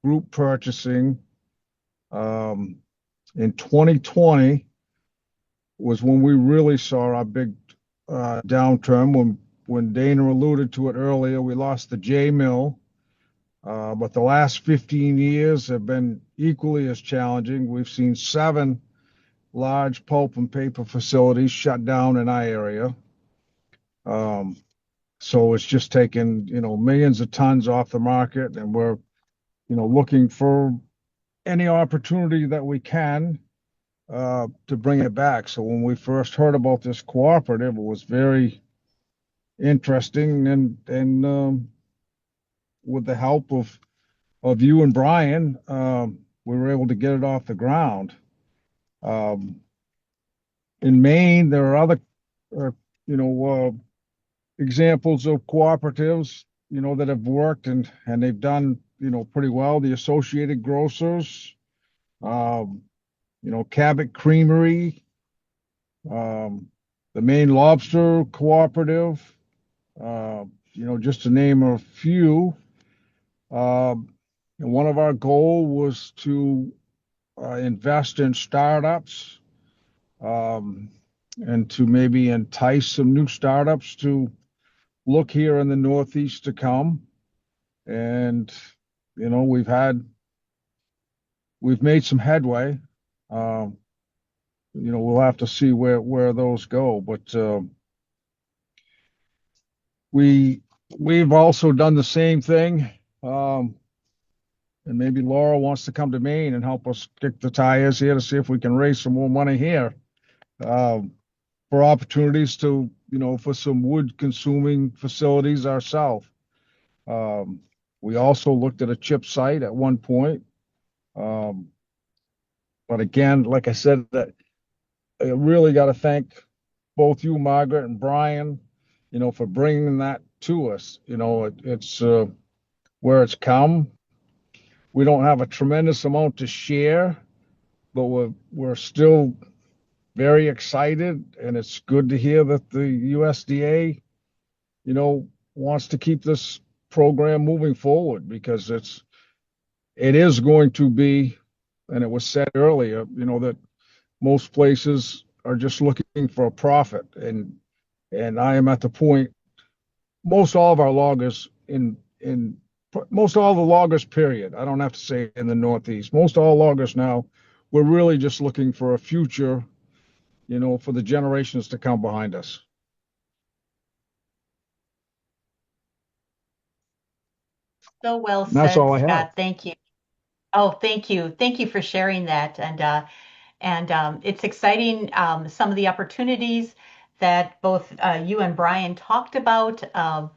group purchasing. In 2020 was when we really saw our big downturn. When Dana alluded to it earlier, we lost the J mill. But the last 15 years have been equally as challenging. We've seen 7 large pulp and paper facilities shut down in our area. So it's just taken, millions of tons off the market, and we're, looking for any opportunity that we can to bring it back. So when we first heard about this cooperative, it was very interesting, and with the help of you and Brian, we were able to get it off the ground. In Maine, there are other, you know, examples of cooperatives, that have worked and they've done, pretty well. The Associated Grocers, Cabot Creamery, the Maine Lobster Cooperative, just to name a few. And one of our goal was to invest in startups, and to maybe entice some new startups to look here in the Northeast to come. And, we've made some headway. We'll have to see where those go, but we've also done the same thing. And maybe Laura wants to come to Maine and help us kick the tires here to see if we can raise some more money here, for opportunities to, for some wood consuming facilities ourselves. We also looked at a chip site at one point. Um, but again, like I said, that I really got to thank both you, Margaret, and Brian, for bringing that to us. It's where it's come. We don't have a tremendous amount to share, but we're still very excited, and it's good to hear that the USDA, wants to keep this program moving forward, because it is going to be, and it was said earlier, that most places are just looking for a profit, and I am at the point. Most all of our loggers in most all the loggers, period. I don't have to say in the Northeast. Most all loggers now, we're really just looking for a future, for the generations to come behind us. So well And that's said, all I have. Scott. Thank you. Oh, thank you. Thank you for sharing that. And it's exciting, some of the opportunities that both you and Brian talked about, of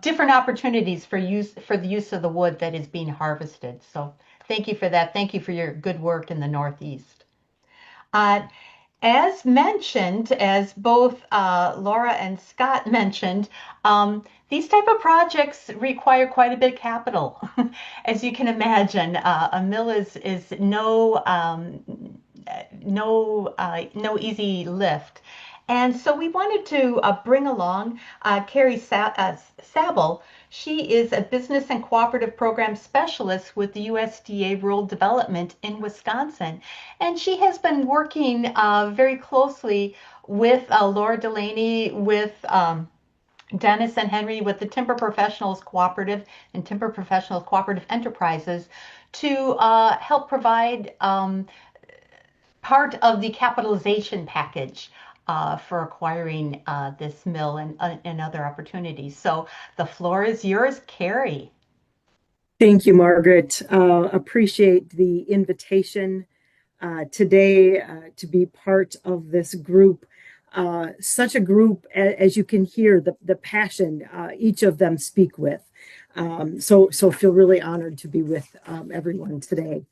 different opportunities for the use of the wood that is being harvested. So thank you for that. Thank you for your good work in the Northeast. Uh, as mentioned, as both Laura and Scott mentioned, these type of projects require quite a bit of capital. As you can imagine, a mill is no easy lift. And so we wanted to bring along Carrie Sabel. She is a business and cooperative program specialist with the USDA Rural Development in Wisconsin. And she has been working very closely with Laura Delaney, with Dennis and Henry, with the Timber Professionals Cooperative and Timber Professionals Cooperative Enterprises to help provide part of the capitalization package for acquiring this mill and other opportunities. So the floor is yours, Carrie. Thank you, Margaret. Appreciate the invitation today to be part of this group. Such a group, as you can hear, the passion each of them speak with. So feel really honored to be with everyone today.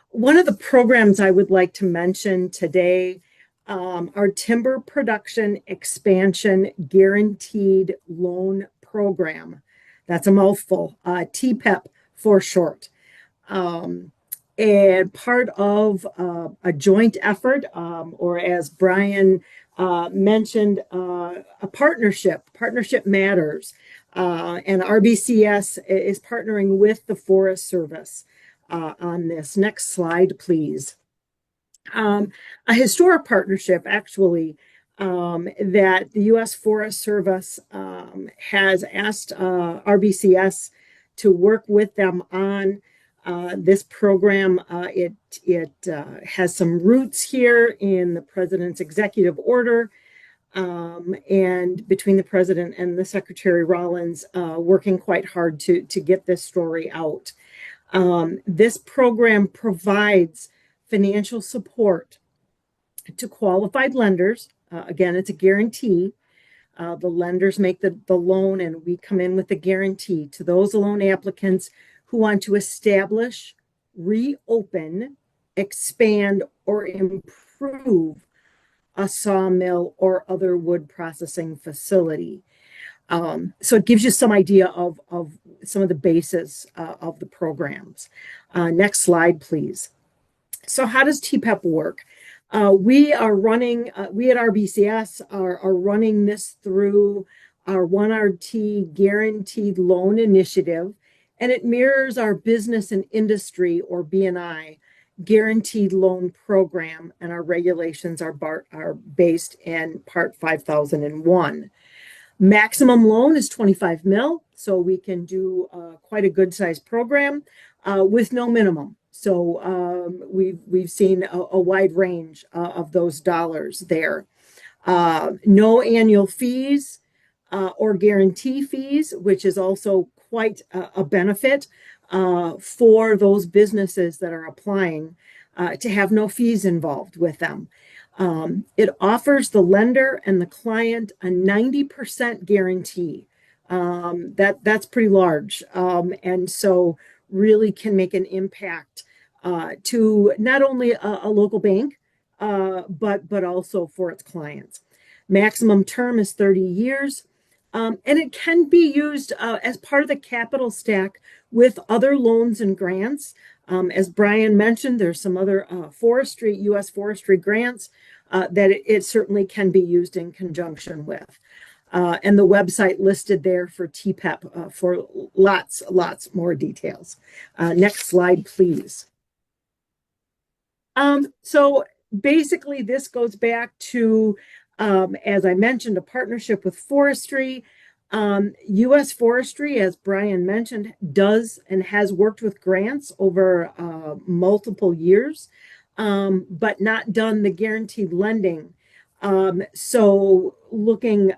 One of the programs I would like to mention today, our Timber Production Expansion Guaranteed Loan Program. That's a mouthful, TPEP for short. And part of a joint effort, or as Brian mentioned, a partnership. Partnership matters. And RBCS is partnering with the Forest Service on this. Next slide, please. A historic partnership, actually, that the U.S. Forest Service has asked RBCS to work with them on. This program, it has some roots here in the president's executive order, and between the president and the Secretary Rollins, working quite hard to get this story out. This program provides financial support to qualified lenders. Again, it's a guarantee. The lenders make the loan, and we come in with the guarantee to those loan applicants who want to establish, reopen, expand, or improve a sawmill or other wood processing facility. So it gives you some idea of some of the basis of the programs. Next slide, please. So how does TPEP work? We at RBCS are running this through our 1RT Guaranteed Loan Initiative, and it mirrors our Business and Industry, or BNI, Guaranteed Loan Program, and our regulations are based in Part 5001. Maximum loan is 25 mil, so we can do quite a good sized program with no minimum. So we've seen a wide range of those dollars there. No annual fees or guarantee fees, which is also quite a benefit for those businesses that are applying to have no fees involved with them. It offers the lender and the client a 90% guarantee. That's pretty large. And so really can make an impact to not only a local bank, but also for its clients. Maximum term is 30 years. And it can be used as part of the capital stack with other loans and grants. As Brian mentioned, there's some other U.S. forestry grants that it certainly can be used in conjunction with. And the website listed there for TPEP for lots more details. Next slide, please. So basically, this goes back to, as I mentioned, a partnership with Forestry. U.S. Forestry, as Brian mentioned, does and has worked with grants over multiple years, but not done the guaranteed lending. So looking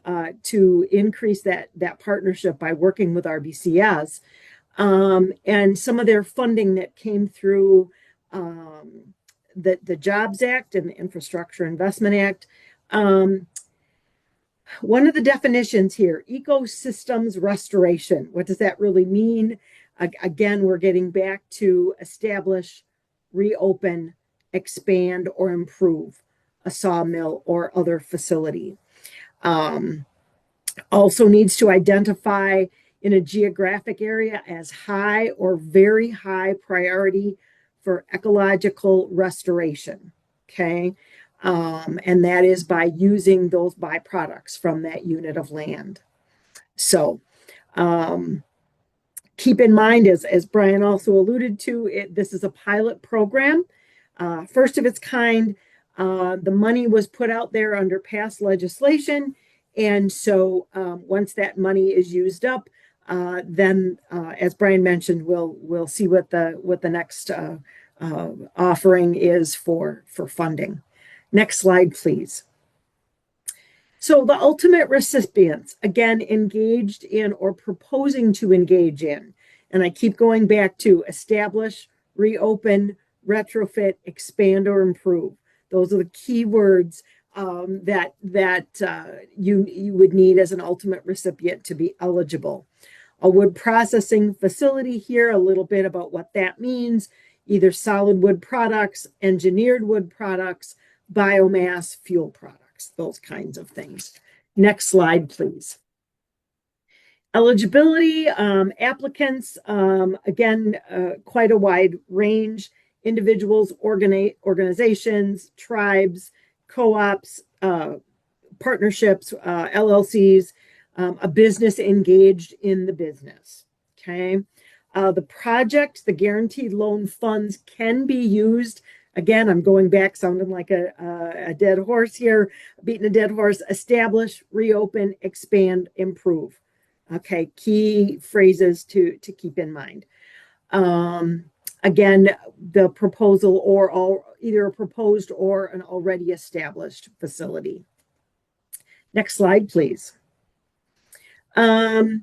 to increase that partnership by working with RBCS, and some of their funding that came through the Jobs Act and the Infrastructure Investment Act. One of the definitions here, ecosystems restoration. What does that really mean? Again, we're getting back to establish, reopen, expand, or improve a sawmill or other facility. Also needs to identify in a geographic area as high or very high priority for ecological restoration, okay? And that is by using those byproducts from that unit of land. So keep in mind, as Brian also alluded to, this is a pilot program, first of its kind. The money was put out there under past legislation. And so once that money is used up, then as Brian mentioned, we'll see what the next offering is for funding. Next slide, please. So the ultimate recipients, again, engaged in or proposing to engage in, and I keep going back to establish, reopen, retrofit, expand, or improve. Those are the key words that you would need as an ultimate recipient to be eligible. A wood processing facility here, a little bit about what that means, either solid wood products, engineered wood products, biomass, fuel products, those kinds of things. Next slide, please. Eligibility, applicants, again, quite a wide range. Individuals, organizations, tribes, co-ops, partnerships, LLCs, a business engaged in the business, okay? The project, the guaranteed loan funds can be used. Again, I'm going back, sounding like a dead horse here, beating a dead horse. Establish, reopen, expand, improve. Okay, key phrases to keep in mind. Again, the proposal or either a proposed or an already established facility. Next slide, please. A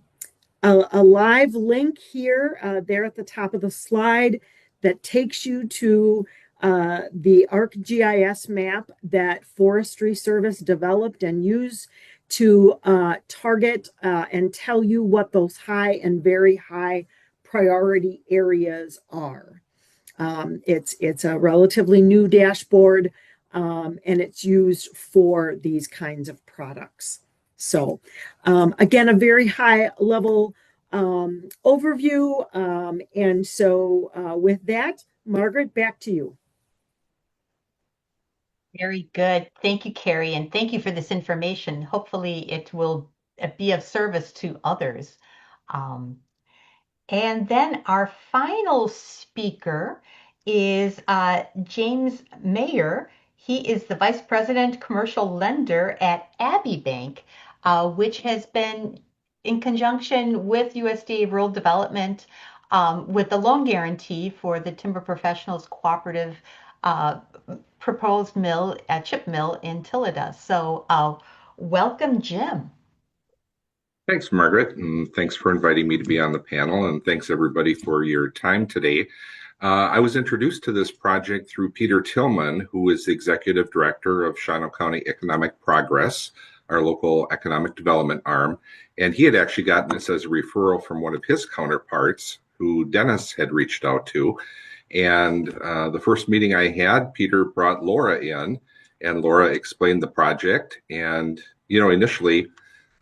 live link here, there at the top of the slide, that takes you to the ArcGIS map that Forestry Service developed and used to target and tell you what those high and very high priority areas are. It's a relatively new dashboard, and it's used for these kinds of products. So again, a very high level overview. And so with that, Margaret, back to you. Very good. Thank you, Carrie, and thank you for this information. Hopefully it will be of service to others. And then our final speaker is James Mayer. He is the Vice President Commercial Lender at Abbey Bank, which has been in conjunction with USDA Rural Development with the loan guarantee for the Timber Professionals Cooperative proposed chip mill in Tillida. So welcome, Jim. Thanks, Margaret, and thanks for inviting me to be on the panel, and thanks everybody for your time today. I was introduced to this project through Peter Tillman, who is the Executive Director of Shawano County Economic Progress, our local economic development arm, and he had actually gotten this as a referral from one of his counterparts, who Dennis had reached out to. And the first meeting I had, Peter brought Laura in, and Laura explained the project. And, initially,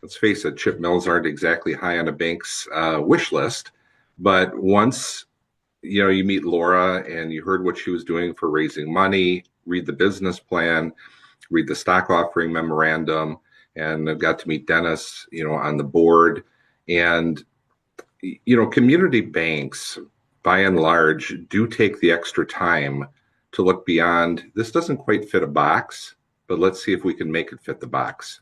let's face it, chip mills aren't exactly high on a bank's wish list. But once, you meet Laura and you heard what she was doing for raising money, read the business plan, read the stock offering memorandum, and I've got to meet Dennis, on the board. And, community banks, by and large, do take the extra time to look beyond, this doesn't quite fit a box, but let's see if we can make it fit the box.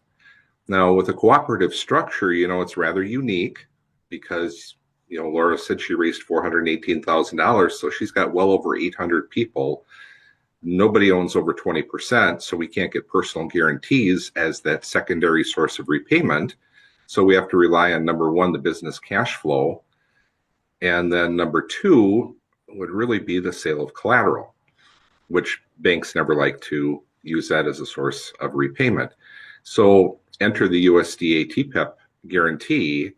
Now, with a cooperative structure, it's rather unique because, Laura said she raised $418,000, so she's got well over 800 people. Nobody owns over 20%, so we can't get personal guarantees as that secondary source of repayment. So we have to rely on, number one, the business cash flow. And then number two would really be the sale of collateral, which banks never like to use that as a source of repayment. So enter the USDA TPEP guarantee.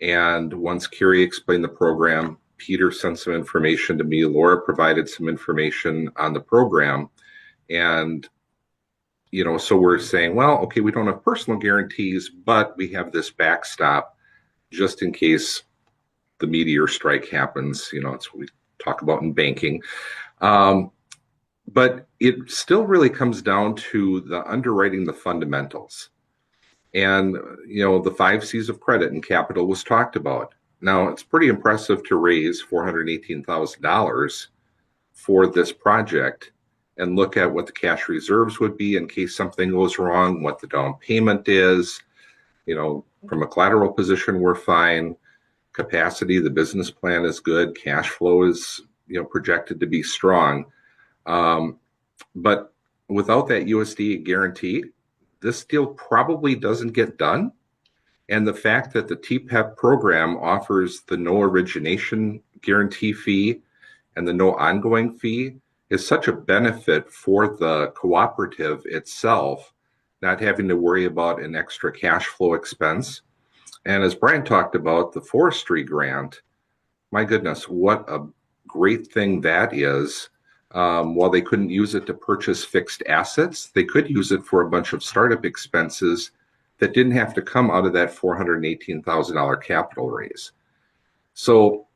And once Carrie explained the program, Peter sent some information to me. Laura provided some information on the program. And, so we're saying, well, okay, we don't have personal guarantees, but we have this backstop just in case the meteor strike happens. It's what we talk about in banking. But it still really comes down to the underwriting the fundamentals. And, the 5 C's of credit and capital was talked about. Now, it's pretty impressive to raise $418,000 for this project and look at what the cash reserves would be in case something goes wrong, what the down payment is. From a collateral position, we're fine. Capacity, the business plan is good. Cash flow is, projected to be strong. But without that USDA guarantee, this deal probably doesn't get done. And the fact that the TPEP program offers the no origination guarantee fee and the no ongoing fee is such a benefit for the cooperative itself, not having to worry about an extra cash flow expense. And as Brian talked about, the forestry grant, my goodness, what a great thing that is. While they couldn't use it to purchase fixed assets, they could use it for a bunch of startup expenses that didn't have to come out of that $418,000 capital raise. So,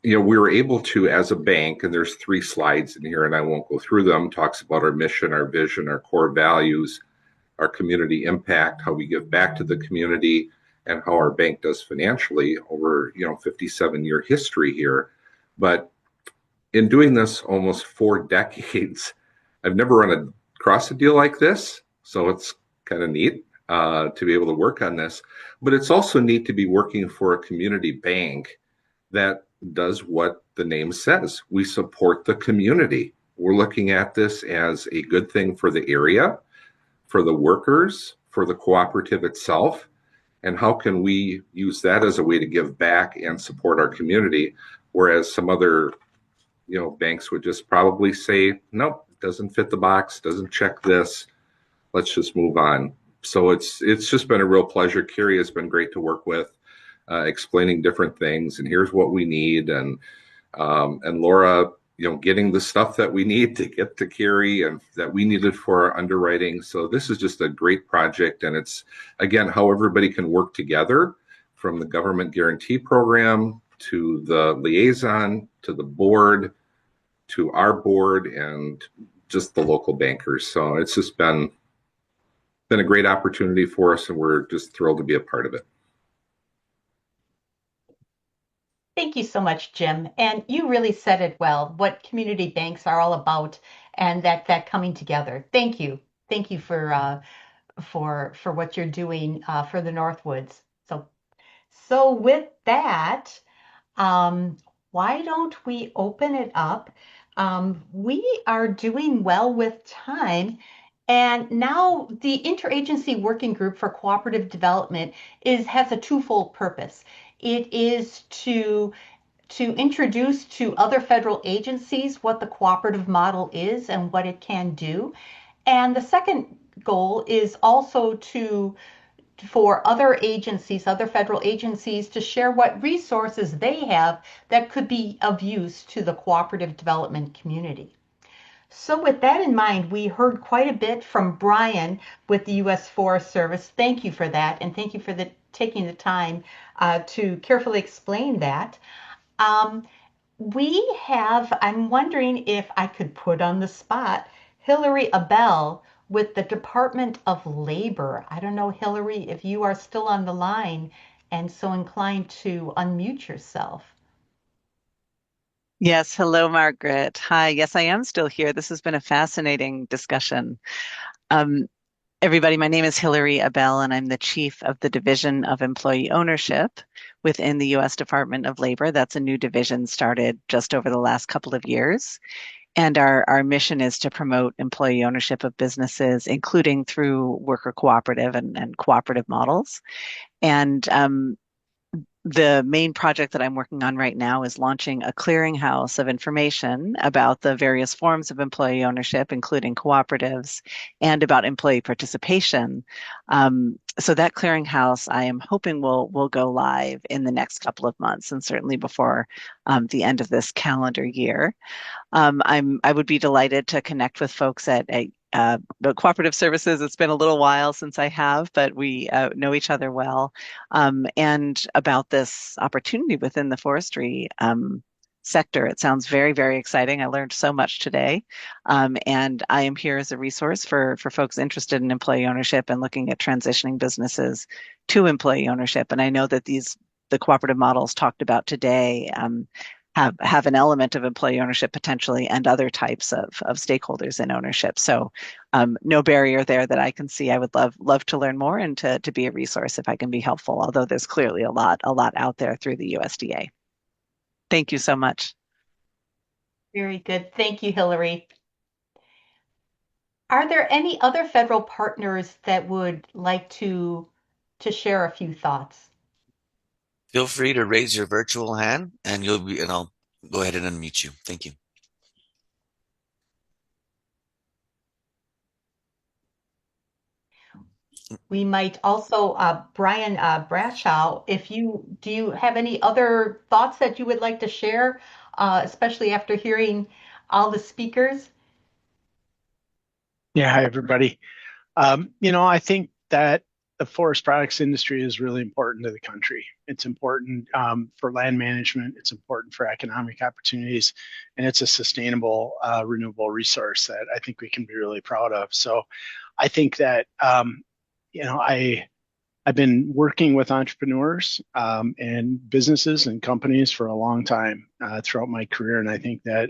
we were able to, as a bank, and there's 3 slides in here, and I won't go through them, talks about our mission, our vision, our core values, our community impact, how we give back to the community, and how our bank does financially over, 57-year history here. But in doing this almost 4 decades, I've never run across a deal like this. So it's kind of neat to be able to work on this. But it's also neat to be working for a community bank that does what the name says. We support the community. We're looking at this as a good thing for the area, for the workers, for the cooperative itself. And how can we use that as a way to give back and support our community? Whereas some other, banks would just probably say, nope, doesn't fit the box, doesn't check this. Let's just move on. So it's just been a real pleasure. Carrie has been great to work with, explaining different things. And here's what we need. And Laura, getting the stuff that we need to get to Carrie and that we needed for our underwriting. So this is just a great project. And it's, again, how everybody can work together, from the government guarantee program to the liaison, to the board, to our board, and just the local bankers. So it's just been a great opportunity for us, and we're just thrilled to be a part of it. Thank you so much, Jim. And you really said it well, what community banks are all about, and that coming together. Thank you. Thank you for what you're doing for the Northwoods. So with that, why don't we open it up? We are doing well with time. And now the Interagency Working Group for Cooperative Development has a twofold purpose. It is to introduce to other federal agencies what the cooperative model is and what it can do. And the second goal is also to for other agencies, other federal agencies, to share what resources they have that could be of use to the cooperative development community. So with that in mind, we heard quite a bit from Brian with the U.S. Forest Service. Thank you for that, and thank you for taking the time to carefully explain that. Um, I'm wondering if I could put on the spot Hillary Abell with the Department of Labor. I don't know, Hillary, if you are still on the line and so inclined to unmute yourself. Yes, hello, Margaret. Hi, yes, I am still here. This has been a fascinating discussion. Um, Everybody, my name is Hillary Abell, and I'm the Chief of the Division of Employee Ownership within the U.S. Department of Labor. That's a new division started just over the last couple of years. And our mission is to promote employee ownership of businesses, including through worker cooperative and cooperative models. And the main project that I'm working on right now is launching a clearinghouse of information about the various forms of employee ownership, including cooperatives, and about employee participation. So that clearinghouse, I am hoping will go live in the next couple of months, and certainly before the end of this calendar year. I would be delighted to connect with folks at the Cooperative Services. It's been a little while since I have, but we know each other well. And about this opportunity within the forestry sector. It sounds very, very exciting. I learned so much today. And I am here as a resource for folks interested in employee ownership and looking at transitioning businesses to employee ownership. And I know that the cooperative models talked about today have an element of employee ownership potentially and other types of stakeholders in ownership. So no barrier there that I can see. I would love to learn more and to be a resource if I can be helpful, although there's clearly a lot out there through the USDA. Thank you so much. Very good. Thank you, Hillary. Are there any other federal partners that would like to share a few thoughts? Feel free to raise your virtual hand and I'll go ahead and unmute you. Thank you. We might also, Brian Brashow, do you have any other thoughts that you would like to share, especially after hearing all the speakers? Yeah, hi everybody. I think that the forest products industry is really important to the country. It's important for land management. It's important for economic opportunities, and it's a sustainable, renewable resource that I think we can be really proud of. So, I think that I've been working with entrepreneurs and businesses and companies for a long time throughout my career, and I think that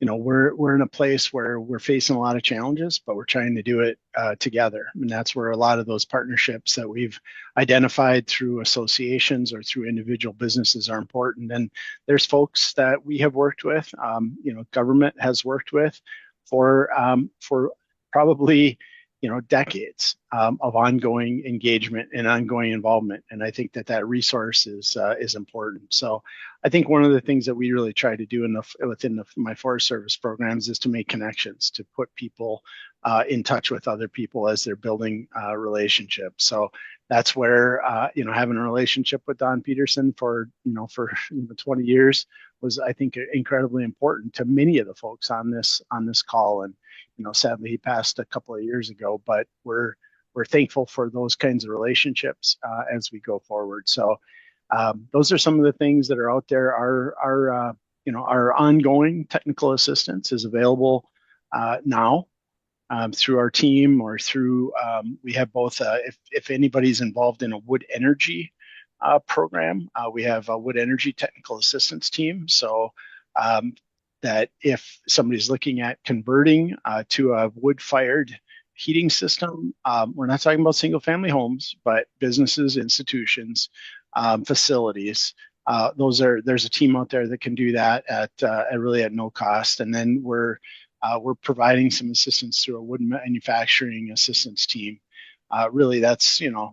we're in a place where we're facing a lot of challenges, but we're trying to do it together. And that's where a lot of those partnerships that we've identified through associations or through individual businesses are important. And there's folks that we have worked with, government has worked with for probably decades of ongoing engagement and ongoing involvement. And I think that resource is important. So I think one of the things that we really try to do within my Forest Service programs is to make connections, to put people in touch with other people as they're building relationships. So that's where having a relationship with Don Peterson for 20 years was, I think, incredibly important to many of the folks on this call. And sadly, he passed a couple of years ago, but we're thankful for those kinds of relationships as we go forward. So those are some of the things that are out there. Our ongoing technical assistance is available now through our team or through we have both. If anybody's involved in a wood energy program, we have a wood energy technical assistance team. So that if somebody's looking at converting to a wood-fired heating system, we're not talking about single-family homes, but businesses, institutions, facilities. There's a team out there that can do that at really at no cost. And then we're providing some assistance through a wood manufacturing assistance team. Really, it's a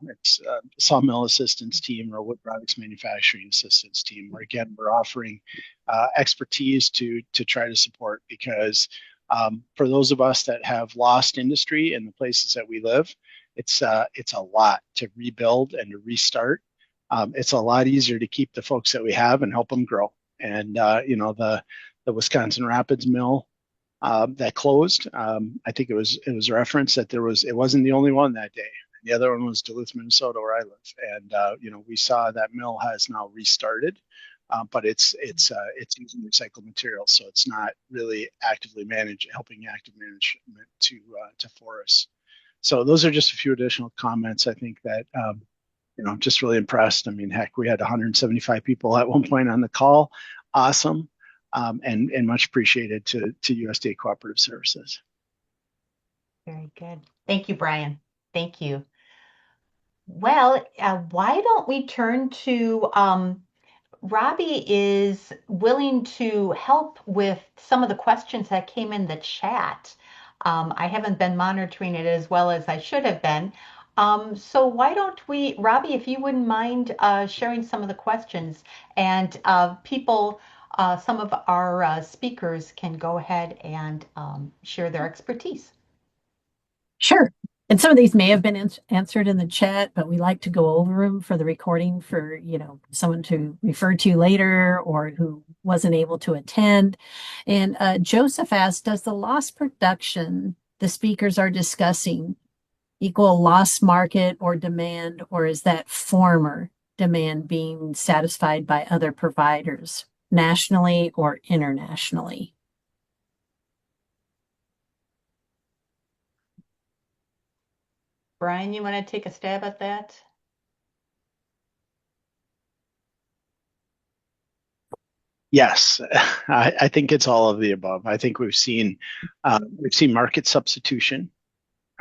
sawmill assistance team or a wood products manufacturing assistance team. Where again, we're offering expertise to try to support, because for those of us that have lost industry in the places that we live, it's a lot to rebuild and to restart. It's a lot easier to keep the folks that we have and help them grow. And the Wisconsin Rapids mill that closed. I think it was referenced that it wasn't the only one that day. The other one was Duluth, Minnesota, where I live, and we saw that mill has now restarted, but it's using recycled materials, so it's not really helping active management to forests. So those are just a few additional comments. I think that I'm just really impressed. I mean, heck, we had 175 people at one point on the call. Awesome. And much appreciated to USDA Cooperative Services. Very good. Thank you, Brian. Thank you. Well, why don't we turn to Robbie is willing to help with some of the questions that came in the chat. I haven't been monitoring it as well as I should have been. So why don't we, Robbie, if you wouldn't mind sharing some of the questions, and some of our speakers can go ahead and share their expertise. Sure. And some of these may have been answered in the chat, but we like to go over them for the recording for, someone to refer to later or who wasn't able to attend. And Joseph asked, does the lost production the speakers are discussing equal lost market or demand, or is that former demand being satisfied by other providers, nationally or internationally? Brian, you want to take a stab at that? Yes, I think it's all of the above. I think we've seen market substitution.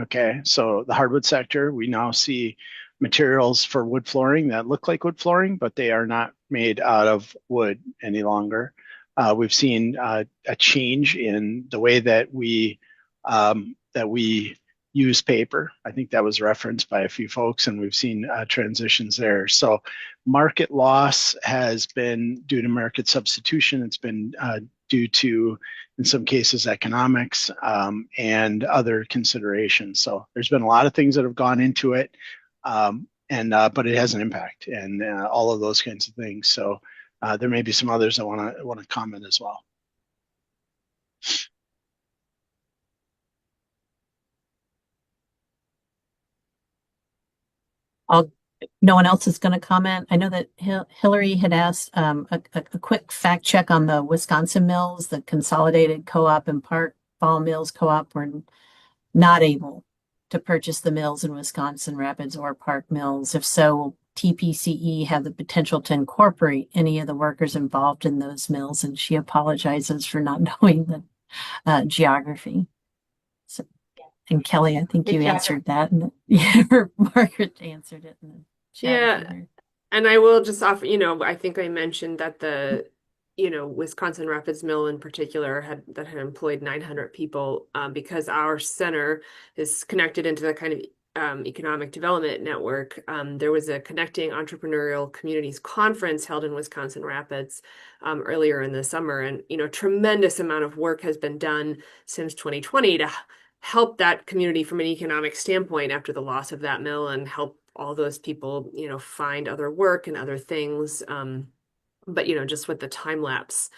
Okay, so the hardwood sector, we now see materials for wood flooring that look like wood flooring, but they are not made out of wood any longer. We've seen a change in the way that we use paper. I think that was referenced by a few folks, and we've seen transitions there. So market loss has been due to market substitution. It's been due to, in some cases, economics and other considerations. So there's been a lot of things that have gone into it, but it has an impact, and all of those kinds of things. So there may be some others that want to comment as well. No one else is going to comment. I know that Hillary had asked a quick fact check on the Wisconsin mills. The Consolidated Co-op and Park Fall Mills Co-op were not able to purchase the mills in Wisconsin Rapids or Park Mills. If so, will TPCE have the potential to incorporate any of the workers involved in those mills? And she apologizes for not knowing the geography. So, and Kelly, I think you answered that, and Margaret answered it in the chat. Yeah, and I will just offer, I think I mentioned that the Wisconsin Rapids Mill in particular had employed 900 people because our center is connected into the kind of economic development network. There was a Connecting Entrepreneurial Communities conference held in Wisconsin Rapids earlier in the summer, and tremendous amount of work has been done since 2020 to help that community from an economic standpoint after the loss of that mill, and help all those people find other work and other things. But just with the time lapse,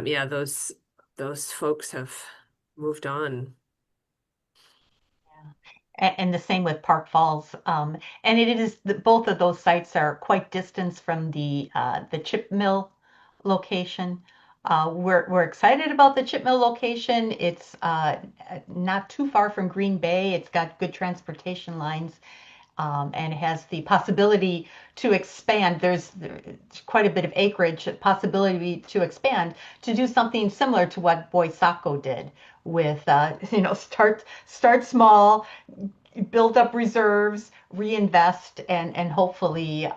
yeah, those folks have moved on. And the same with Park Falls. And it is both of those sites are quite distant from the chip mill location. We're excited about the chip mill location. It's not too far from Green Bay. It's got good transportation lines. And it has the possibility to expand. There's quite a bit of acreage, possibility to expand, to do something similar to what Boysaco did with, start small, build up reserves, reinvest, and hopefully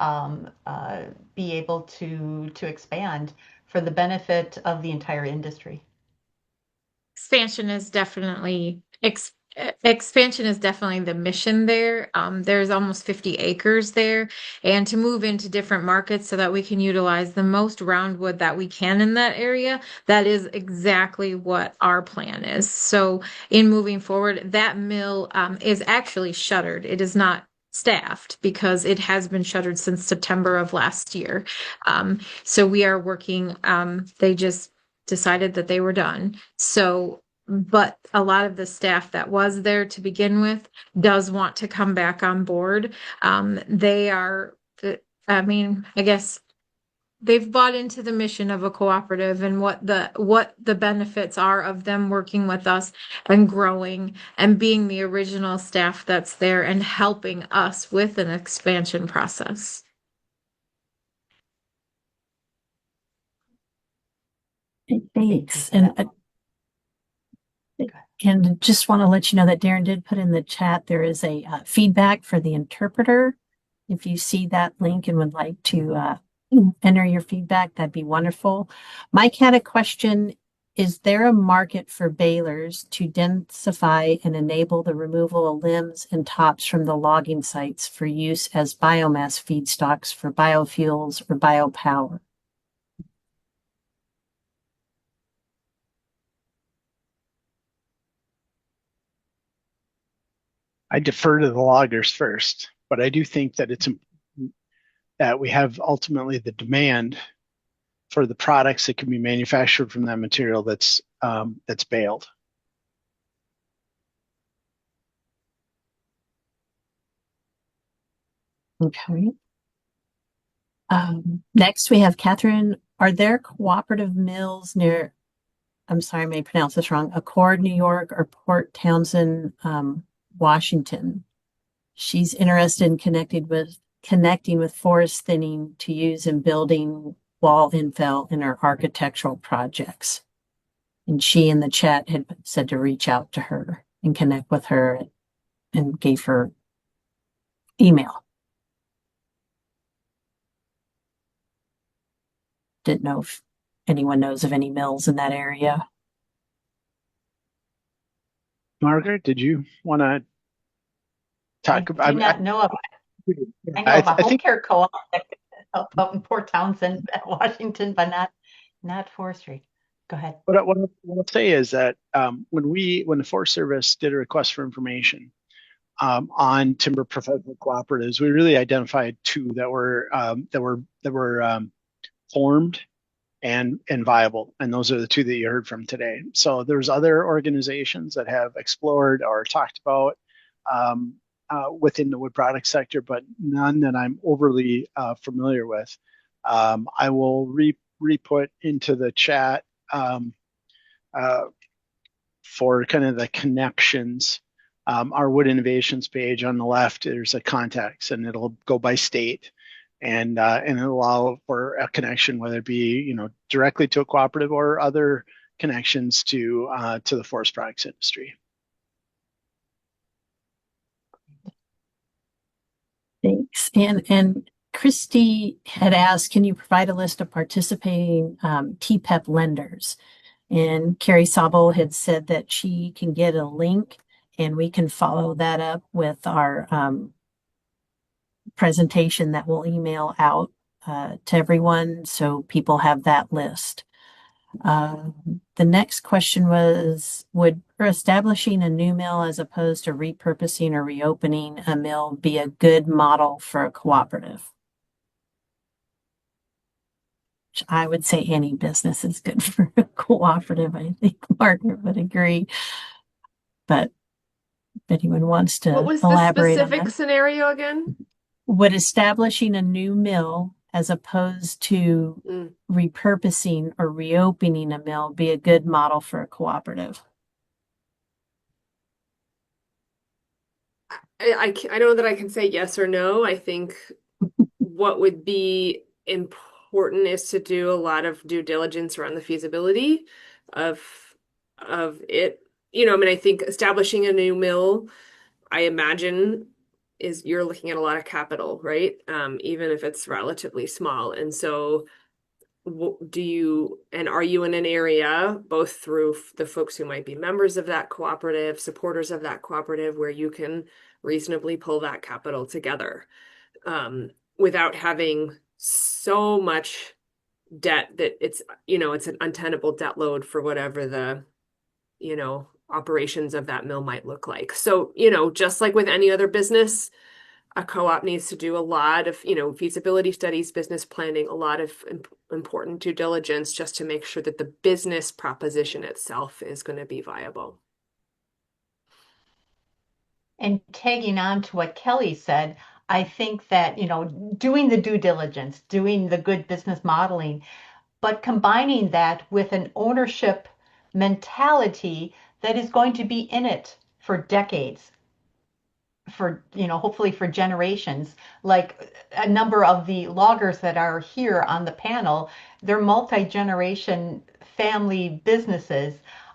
be able to expand for the benefit of the entire industry. Expansion is definitely expansion is definitely the mission there. There's almost 50 acres there, and to move into different markets so that we can utilize the most roundwood that we can in that area, that is exactly what our plan is. So in moving forward, that mill is actually shuttered. It is not staffed because it has been shuttered since September of last year. So we are working, they just decided that they were done. So but a lot of the staff that was there to begin with does want to come back on board. They are, I mean, I guess they've bought into the mission of a cooperative and what the benefits are of them working with us and growing and being the original staff that's there and helping us with an expansion process. Thanks. And just want to let you know that Darren did put in the chat, there is a feedback for the interpreter. If you see that link and would like to enter your feedback, that'd be wonderful. Mike had a question. Is there a market for balers to densify and enable the removal of limbs and tops from the logging sites for use as biomass feedstocks for biofuels or biopower? I defer to the loggers first, but I do think that it's important that we have ultimately the demand for the products that can be manufactured from that material that's baled. Okay. Next, we have Catherine. Are there cooperative mills near, I'm sorry, I may pronounce this wrong, Accord, New York, or Port Townsend, Washington? She's interested in connecting with forest thinning to use in building wall infill in her architectural projects. And she in the chat had said to reach out to her and connect with her and gave her email. Didn't know if anyone knows of any mills in that area. Margaret, did you want to talk about? I do not know of. I know of a home care co-op up in Port Townsend, Washington, but not forestry. Go ahead. What I'll say is that when the Forest Service did a request for information on timber professional cooperatives, we really identified two that were formed and viable, and those are the two that you heard from today. So there's other organizations that have explored or talked about within the wood product sector, but none that I'm overly familiar with. I will re-put into the chat for kind of the connections. Our Wood Innovations page on the left, there's a contacts, and it'll go by state, and it'll allow for a connection, whether it be directly to a cooperative or other connections to the forest products industry. Thanks. And Christy had asked, can you provide a list of participating TPEP lenders? And Carrie Sabo had said that she can get a link and we can follow that up with our presentation that we'll email out to everyone so people have that list. The next question was, would establishing a new mill as opposed to repurposing or reopening a mill be a good model for a cooperative? I would say any business is good for a cooperative. I think Margaret would agree. But if anyone wants to elaborate on that. What was the specific scenario again? Would establishing a new mill as opposed to repurposing or reopening a mill be a good model for a cooperative? I don't know that I can say yes or no. I think what would be important is to do a lot of due diligence around the feasibility of it. I mean, I think establishing a new mill, I imagine, you're looking at a lot of capital, right? Even if it's relatively small. And so are you in an area, both through the folks who might be members of that cooperative, supporters of that cooperative, where you can reasonably pull that capital together without having so much debt that it's an untenable debt load for whatever the operations of that mill might look like. So, just like with any other business, a co-op needs to do a lot of, feasibility studies, business planning, a lot of important due diligence just to make sure that the business proposition itself is going to be viable. And tagging on to what Kelly said, I think that, doing the due diligence, doing the good business modeling, but combining that with an ownership mentality that is going to be in it for decades, for hopefully for generations. Like a number of the loggers that are here on the panel, they're multi-generation family businesses.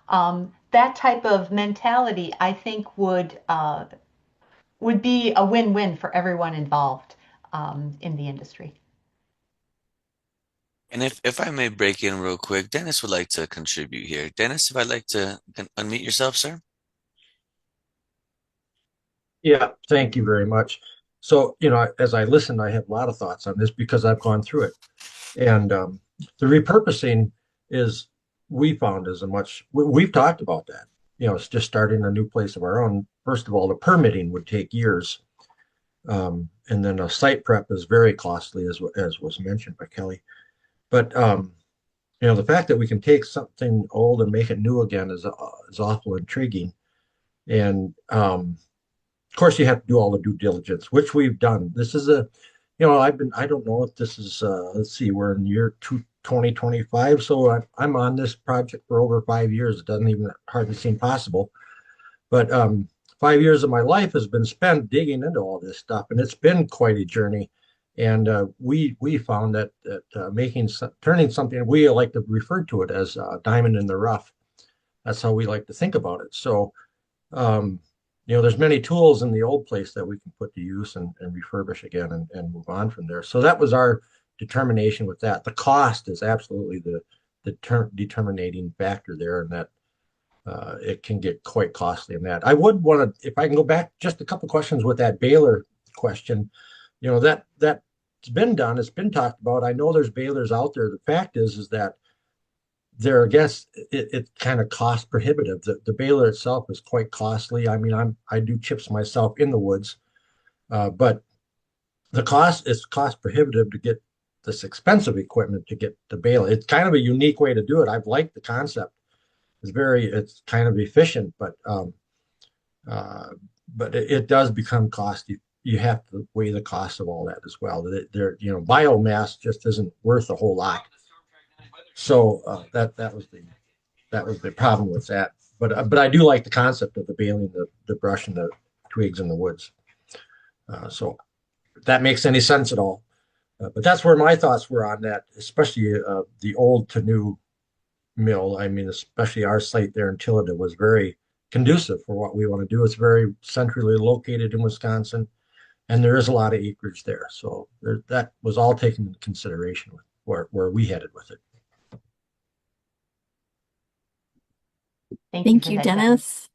That type of mentality, I think, would be a win-win for everyone involved in the industry. And if I may break in real quick, Dennis would like to contribute here. Dennis, if I'd like to unmute yourself, sir. Yeah, thank you very much. So, as I listen, I have a lot of thoughts on this because I've gone through it. And the repurposing is, we found, is we've talked about that. It's just starting a new place of our own. First of all, the permitting would take years. And then a site prep is very costly, as was mentioned by Kelly. But, the fact that we can take something old and make it new again is awful intriguing. And, of course, you have to do all the due diligence, which we've done. This is I don't know if this is, let's see, we're in year 2025. So I'm on this project for over 5 years. It doesn't even hardly seem possible. But 5 years of my life has been spent digging into all this stuff, and it's been quite a journey. And we found that turning something, we like to refer to it as a diamond in the rough. That's how we like to think about it. So, there's many tools in the old place that we can put to use and refurbish again and move on from there. So that was our determination with that. The cost is absolutely the determining factor there, and that it can get quite costly in that. I would want to, if I can go back just a couple questions with that baler question, that's been done. It's been talked about. I know there's balers out there. The fact is that they're, I guess, it's kind of cost prohibitive. The baler itself is quite costly. I mean, I do chips myself in the woods, but it's cost prohibitive to get this expensive equipment to get the baler. It's kind of a unique way to do it. I've liked the concept. It's kind of efficient, but it does become costly. You have to weigh the cost of all that as well. Biomass just isn't worth a whole lot. So that was the problem with that. But I do like the concept of the baling the brush and the twigs in the woods. So if that makes any sense at all. But that's where my thoughts were on that, especially the old to new mill. I mean, especially our site there in Tillida was very conducive for what we want to do. It's very centrally located in Wisconsin, and there is a lot of acreage there. So that was all taken into consideration with where we headed with it. Thank you, Dennis.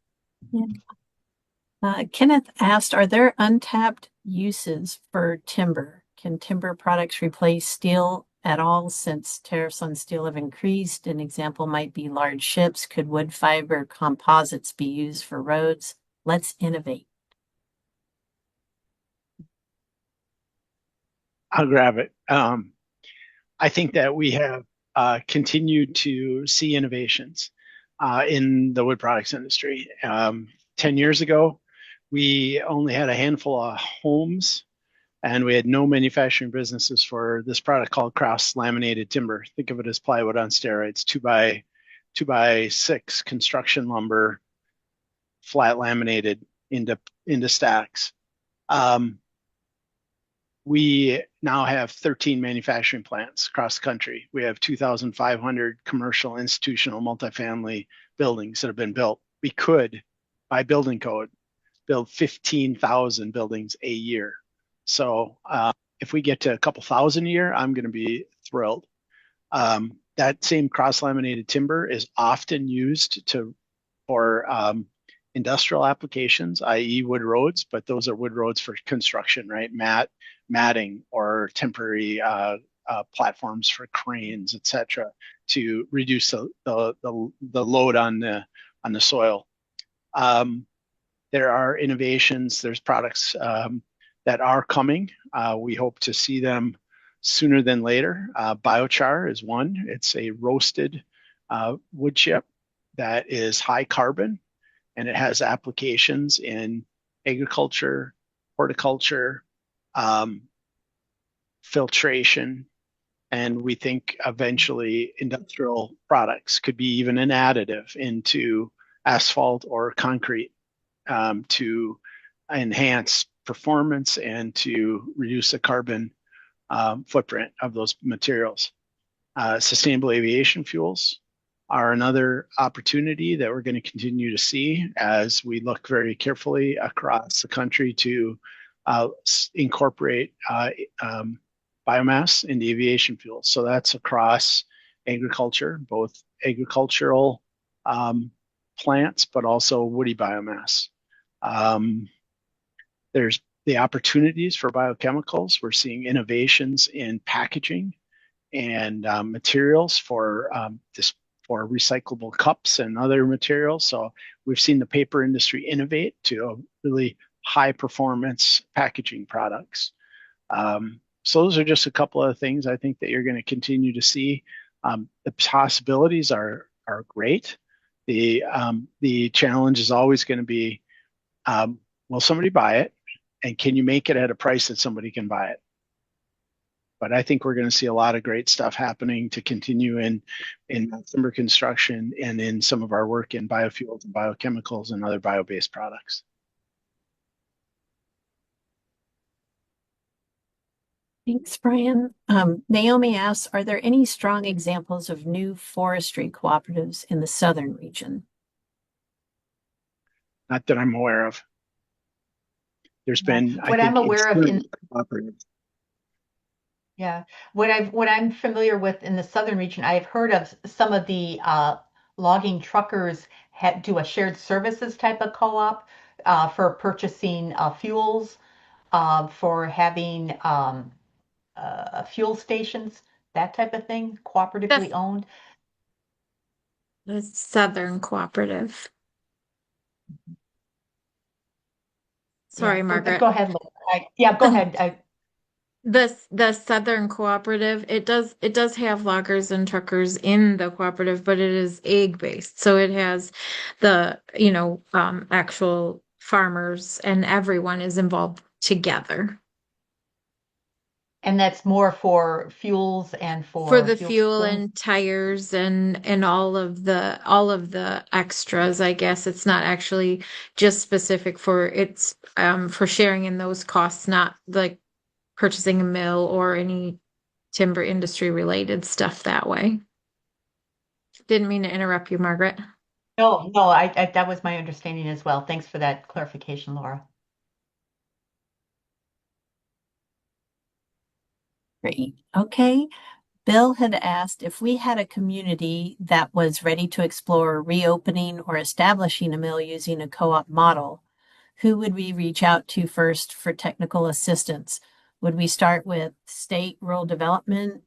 Yeah. Kenneth asked, are there untapped uses for timber? Can timber products replace steel at all since tariffs on steel have increased? An example might be large ships. Could wood fiber composites be used for roads? Let's innovate. I'll grab it. I think that we have continued to see innovations in the wood products industry. 10 years ago, we only had a handful of homes and we had no manufacturing businesses for this product called cross laminated timber. Think of it as plywood on steroids, 2x6 construction lumber, flat laminated into stacks. We now have 13 manufacturing plants across the country. We have 2,500 commercial, institutional, multifamily buildings that have been built. We could, by building code, build 15,000 buildings a year. So if we get to a couple thousand a year, I'm going to be thrilled. That same cross-laminated timber is often used for industrial applications, i.e. wood roads, but those are wood roads for construction, right? Matting or temporary platforms for cranes, etc., to reduce the load on the soil. There are innovations, there's products that are coming. We hope to see them sooner than later. Biochar is one. It's a roasted wood chip that is high carbon, and it has applications in agriculture, horticulture, filtration, and we think eventually industrial products could be even an additive into asphalt or concrete to enhance performance and to reduce the carbon footprint of those materials. Sustainable aviation fuels are another opportunity that we're going to continue to see as we look very carefully across the country to incorporate biomass into aviation fuels. So that's across agriculture, both agricultural plants, but also woody biomass. There's the opportunities for biochemicals. We're seeing innovations in packaging and materials for recyclable cups and other materials. So we've seen the paper industry innovate to really high performance packaging products. So those are just a couple of things I think that you're going to continue to see. The possibilities are great. The challenge is always going to be, will somebody buy it? And can you make it at a price that somebody can buy it? But I think we're going to see a lot of great stuff happening to continue in timber construction and in some of our work in biofuels and biochemicals and other bio-based products. Thanks, Brian. Naomi asks, are there any strong examples of new forestry cooperatives in the southern region? Not that I'm aware of. There's been, what I'm aware of in cooperatives. Yeah, what I'm familiar with in the southern region, I've heard of some of the logging truckers do a shared services type of co-op for purchasing fuels, for having fuel stations, that type of thing, cooperatively owned. The Southern Cooperative. Sorry, Yeah, Margaret. go ahead, Laura. Yeah, go ahead. The Southern Cooperative, it does have loggers and truckers in the cooperative, but it is ag based. So it has the, actual farmers and everyone is involved together. And that's more for fuels and For the fuel fuel systems. and tires and all of the extras, I guess. It's not actually just specific for sharing in those costs, not like purchasing a mill or any timber industry related stuff that way. Didn't mean to interrupt you, Margaret. No, that was my understanding as well. Thanks for that clarification, Laura. Great. Okay. Bill had asked if we had a community that was ready to explore reopening or establishing a mill using a co-op model, who would we reach out to first for technical assistance? Would we start with state rural development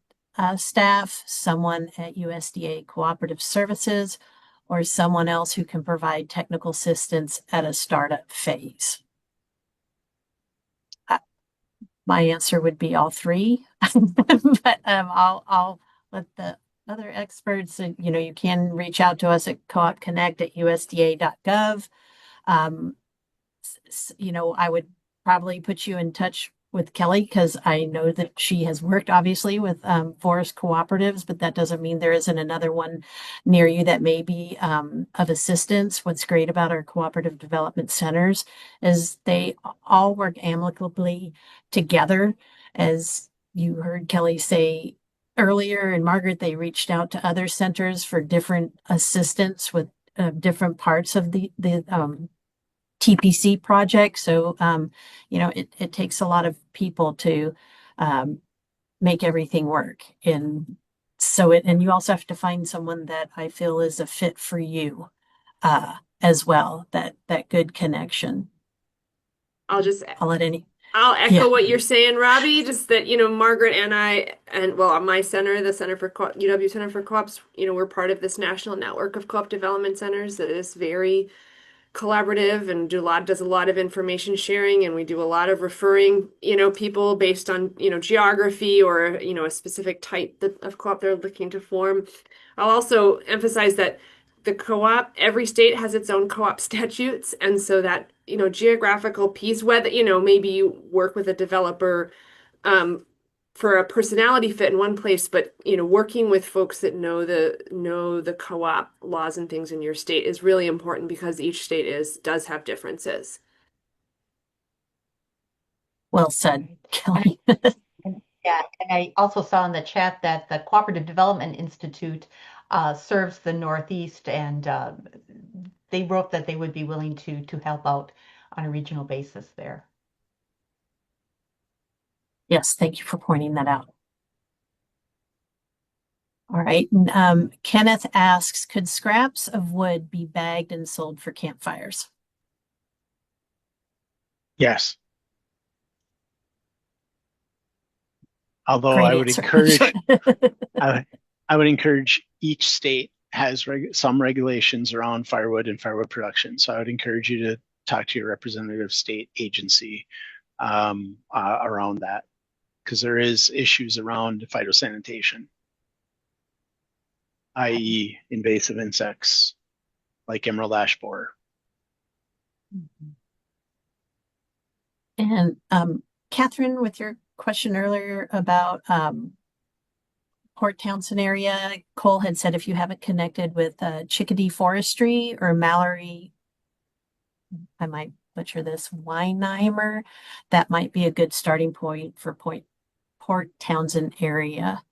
staff, someone at USDA Cooperative Services, or someone else who can provide technical assistance at a startup phase? My answer would be all three, but I'll let the other experts, you can reach out to us at coopconnect@usda.gov. I would probably put you in touch with Kelly because I know that she has worked obviously with forest cooperatives, but that doesn't mean there isn't another one near you that may be of assistance. What's great about our cooperative development centers is they all work amicably together. As you heard Kelly say earlier, and Margaret, they reached out to other centers for different assistance with different parts of the TPC project. So, it takes a lot of people to make everything work. And and you also have to find someone that I feel is a fit for you, as well, that good connection. I'll echo Yeah. what you're saying, Robbie. Just that, Margaret and I, and well, my center, the Center for UW Center for Co-ops, we're part of this national network of co-op development centers that is very collaborative and does a lot of information sharing, and we do a lot of referring, people based on, geography or, a specific type of co-op they're looking to form. I'll also emphasize that the co-op, every state has its own co-op statutes, and so that, geographical piece, whether, maybe you work with a developer for a personality fit in one place, but working with folks that know the co-op laws and things in your state is really important because each state does have differences. Well said, Kelly. Yeah, and I also saw in the chat that the Cooperative Development Institute serves the Northeast, and they wrote that they would be willing to help out on a regional basis there. Yes, thank you for pointing that out. All right. Kenneth asks, could scraps of wood be bagged and sold for campfires? Yes. Although Great I would answer. encourage, I would encourage each state has some regulations around firewood and firewood production. So I would encourage you to talk to your representative state agency around that, because there is issues around phytosanitation, i.e. invasive insects like emerald ash borer. And Catherine, with your question earlier about Port Townsend area, Cole had said if you haven't connected with Chickadee Forestry or Mallory, I might butcher this, Weinheimer, that might be a good starting point for Port Townsend area.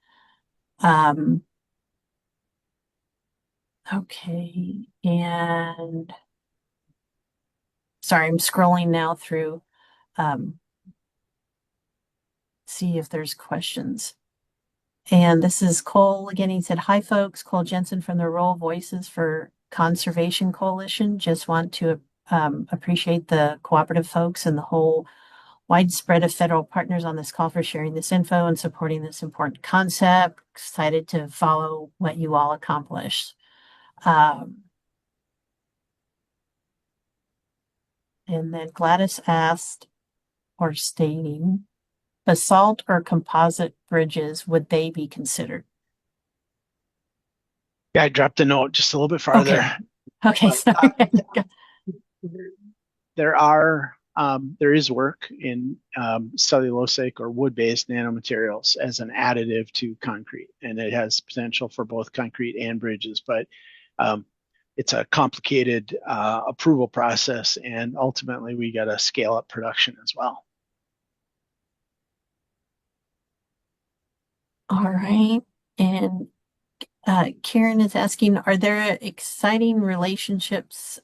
Okay, and sorry, I'm scrolling now through, see if there's questions. And this is Cole again. He said, hi, folks. Cole Jensen from the Rural Voices for Conservation Coalition. Just want to appreciate the cooperative folks and the whole widespread of federal partners on this call for sharing this info and supporting this important concept. Excited to follow what you all accomplish. And then Gladys asked, or stating, basalt or composite bridges, would they be considered? Yeah, I dropped a note just a little bit farther. Okay, sorry. There is work in cellulosic or wood-based nanomaterials as an additive to concrete, and it has potential for both concrete and bridges, but it's a complicated approval process, and ultimately we got to scale up production as well. All right. And Karen is asking, are there exciting relationships?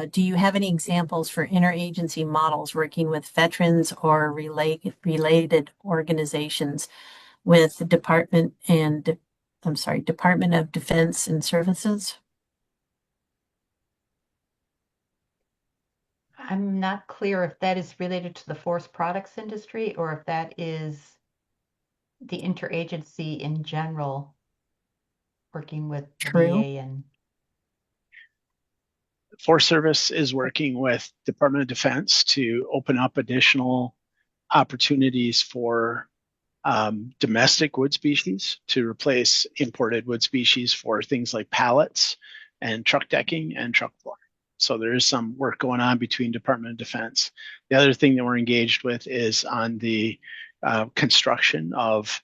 Do you have any examples for interagency models working with veterans or related organizations with the Department of Defense and Services? I'm not clear if that is related to the forest products industry or if that is the interagency in general, working with VA and Forest Service is working with Department of Defense to open up additional opportunities for domestic wood species to replace imported wood species for things like pallets and truck decking and truck flooring. So there is some work going on between Department of Defense. The other thing that we're engaged with is on the construction of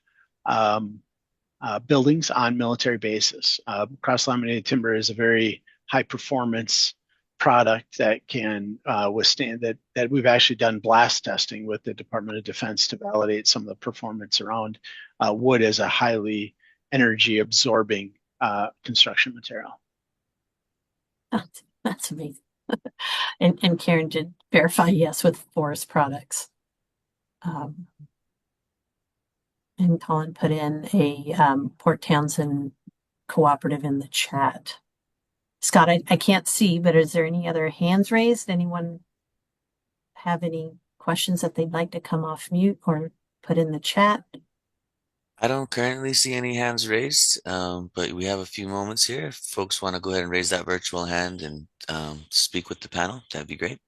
buildings on military bases. Cross-laminated timber is a very high performance product that can withstand that we've actually done blast testing with the Department of Defense to validate some of the performance around wood as a highly energy absorbing construction material. That's amazing. And Karen did verify yes with forest products. And Colin put in a Port Townsend cooperative in the chat. Scott, I can't see, but is there any other hands raised? Anyone have any questions that they'd like to come off mute or put in the chat? I don't currently see any hands raised, but we have a few moments here. If folks want to go ahead and raise that virtual hand and speak with the panel, that'd be great.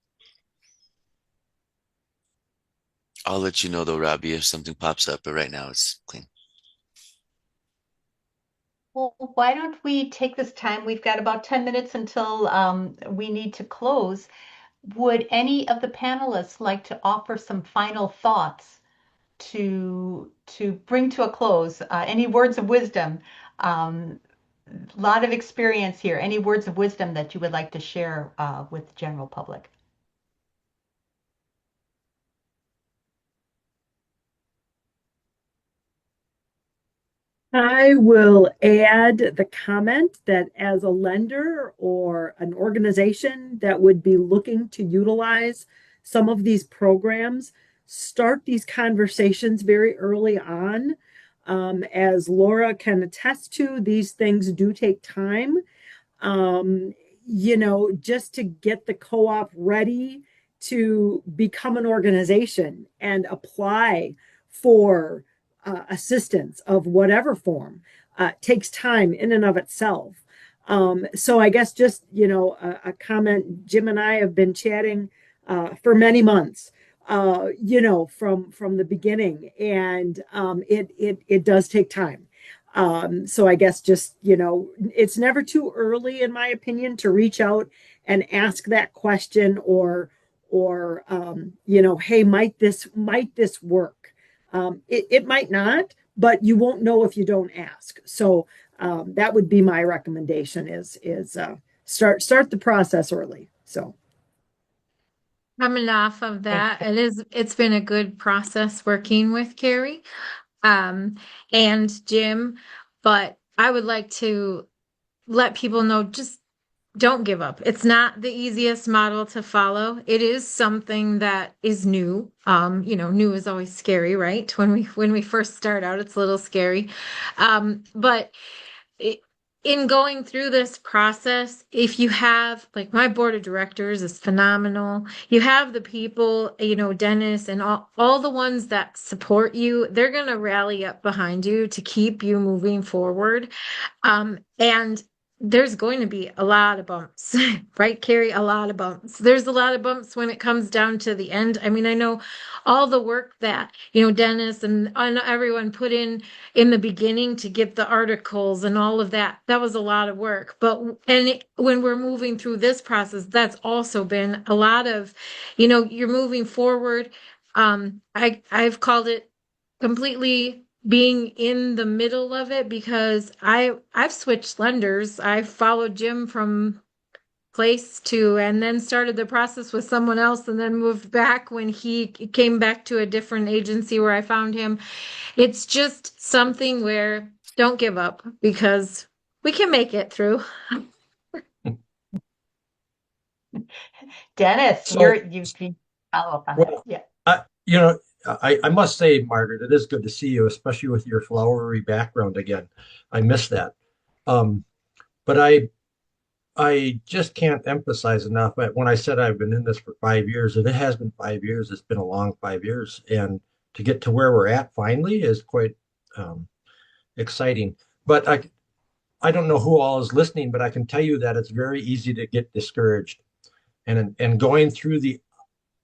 I'll let you know though, Robbie, if something pops up, but right now it's clean. Well, why don't we take this time? We've got about 10 minutes until we need to close. Would any of the panelists like to offer some final thoughts to bring to a close? Any words of wisdom? Lot of experience here. Any words of wisdom that you would like to share with the general public? I will add the comment that as a lender or an organization that would be looking to utilize some of these programs, start these conversations very early on. As Laura can attest to, these things do take time. Just to get the co-op ready to become an organization and apply for assistance of whatever form takes time in and of itself. So I guess just, a comment, Jim and I have been chatting for many months, from the beginning, and it does take time. So I guess just, it's never too early, in my opinion, to reach out and ask that question or hey, might this work? It might not, but you won't know if you don't ask. So that would be my recommendation is start the process early. So Coming off of that, it's been a good process working with Carrie and Jim, but I would like to let people know, just don't give up. It's not the easiest model to follow. It is something that is new. New is always scary, right? When we first start out, it's a little scary. But it, in going through this process, if you have, like, my board of directors is phenomenal. You have the people, Dennis and all the ones that support you, they're going to rally up behind you to keep you moving forward. And there's going to be a lot of bumps, right, Carrie? A lot of bumps. There's a lot of bumps when it comes down to the end. I mean, I know all the work that, Dennis and everyone put in the beginning to get the articles and all of that. That was a lot of work. But when we're moving through this process, that's also been a lot of, you're moving forward. I've called it completely being in the middle of it because I've switched lenders. I followed Jim from place to and then started the process with someone else and then moved back when he came back to a different agency where I found him. It's just something where don't give up because we can make it through. Dennis, So, you follow up on that. well, Yeah. I must say, Margaret, it is good to see you, especially with your flowery background again. I miss that. Um, but I just can't emphasize enough that when I said I've been in this for 5 years, and it has been 5 years, it's been a long 5 years. And to get to where we're at finally is quite um, exciting. But I don't know who all is listening, but I can tell you that it's very easy to get discouraged. And going through the,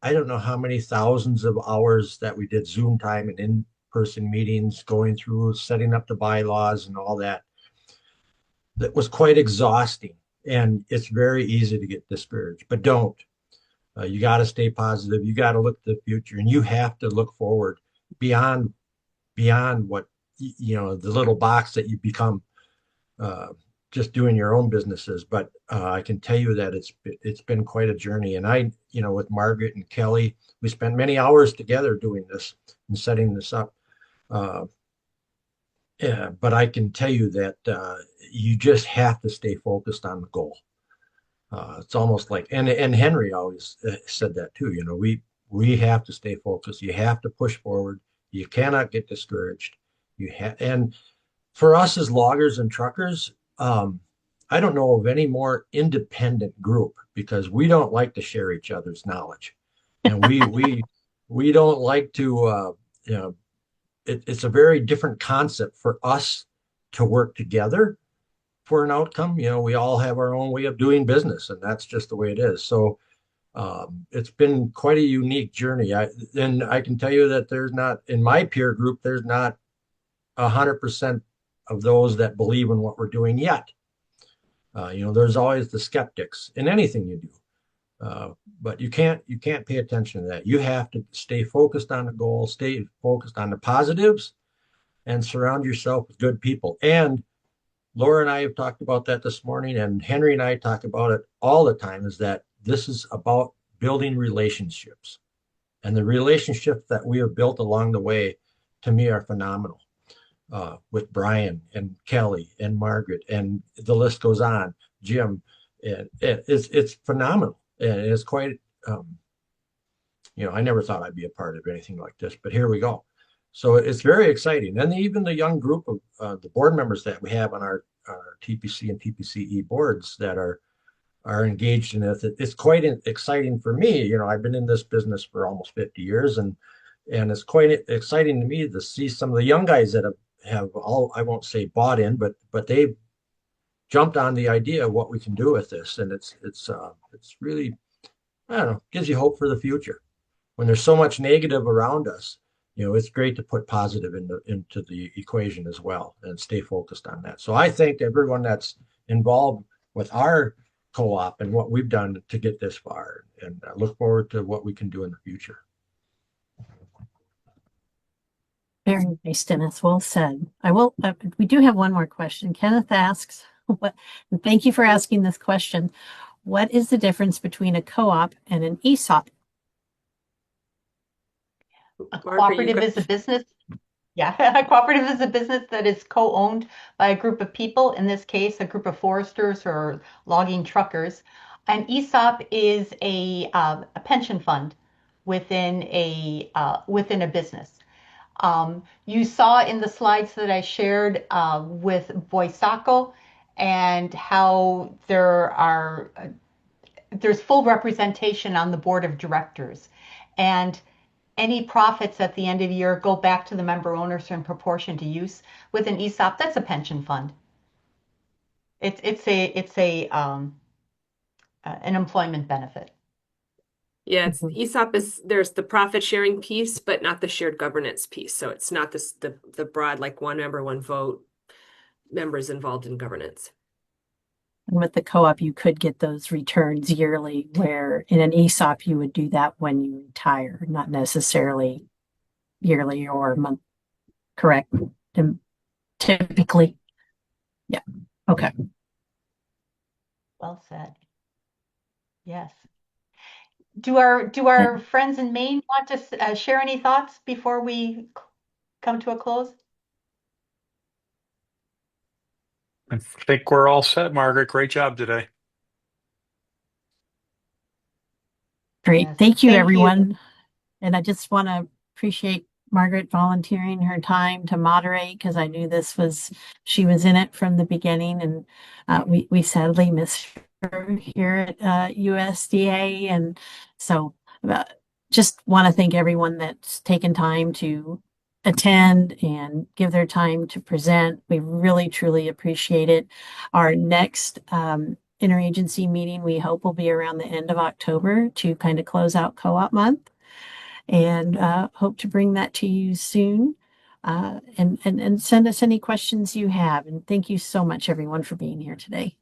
I don't know how many thousands of hours that we did Zoom time and in-person meetings, going through setting up the bylaws and all that, that was quite exhausting. And it's very easy to get discouraged, but don't. You got to stay positive. You got to look to the future, and you have to look forward beyond what the little box that you become uh, just doing your own businesses. But I can tell you that it's been quite a journey. And with Margaret and Kelly, we spent many hours together doing this and setting this up. Uh, yeah, but I can tell you that you just have to stay focused on the goal. It's almost like, and Henry always said that too. We have to stay focused. You have to push forward. You cannot get discouraged. And for us as loggers and truckers, I don't know of any more independent group because we don't like to share each other's knowledge, and we don't like to you know it's a very different concept for us to work together for an outcome. We all have our own way of doing business, and that's just the way it is. So it's been quite a unique journey. And I can tell you that there's not in my peer group, there's not 100% of those that believe in what we're doing yet. There's always the skeptics in anything you do. But you can't pay attention to that. You have to stay focused on the goal, stay focused on the positives, and surround yourself with good people. And Laura and I have talked about that this morning, and Henry and I talk about it all the time, is that this is about building relationships. And the relationships that we have built along the way, to me, are phenomenal. With Brian and Kelly and Margaret, and the list goes on, Jim. It's phenomenal. And it's quite, I never thought I'd be a part of anything like this, but here we go. So it's very exciting. And even the young group of the board members that we have on our TPC and TPCE boards that are engaged in it, it's quite exciting for me. I've been in this business for almost 50 years, and it's quite exciting to me to see some of the young guys that have all, I won't say bought in, but they've jumped on the idea of what we can do with this. And it's really, I don't know, gives you hope for the future. When there's so much negative around us, it's great to put positive into the equation as well and stay focused on that. So I thank everyone that's involved with our co-op and what we've done to get this far, and I look forward to what we can do in the future. Very nice, Dennis. Well said. We do have one more question. Kenneth asks, and thank you for asking this question. What is the difference between a co-op and an ESOP? A cooperative is a business. Yeah, a cooperative is a business that is co-owned by a group of people, in this case, a group of foresters or logging truckers. An ESOP is a pension fund within a business. You saw in the slides that I shared with Voisaco and how there's full representation on the board of directors, and any profits at the end of the year go back to the member owners in proportion to use. With an ESOP, that's a pension fund. It's an employment benefit. Yeah, ESOP there's the profit sharing piece, but not the shared governance piece. So it's not the broad, like one member, one vote, members involved in governance. And with the co-op, you could get those returns yearly, where in an ESOP, you would do that when you retire, not necessarily yearly or month. Correct? Typically. Yeah. Okay. Well said. Yes. Do our friends in Maine want to share any thoughts before we come to a close? I think we're all set, Margaret. Great job today. Great. Yes. Thank you, Thank everyone. you. And I just want to appreciate Margaret volunteering her time to moderate, because I knew she was in it from the beginning, and we sadly miss her here at USDA. And so just want to thank everyone that's taken time to attend and give their time to present. We really, truly appreciate it. Our next interagency meeting, we hope, will be around the end of October to kind of close out co-op month, and hope to bring that to you soon. And send us any questions you have. And thank you so much, everyone, for being here today.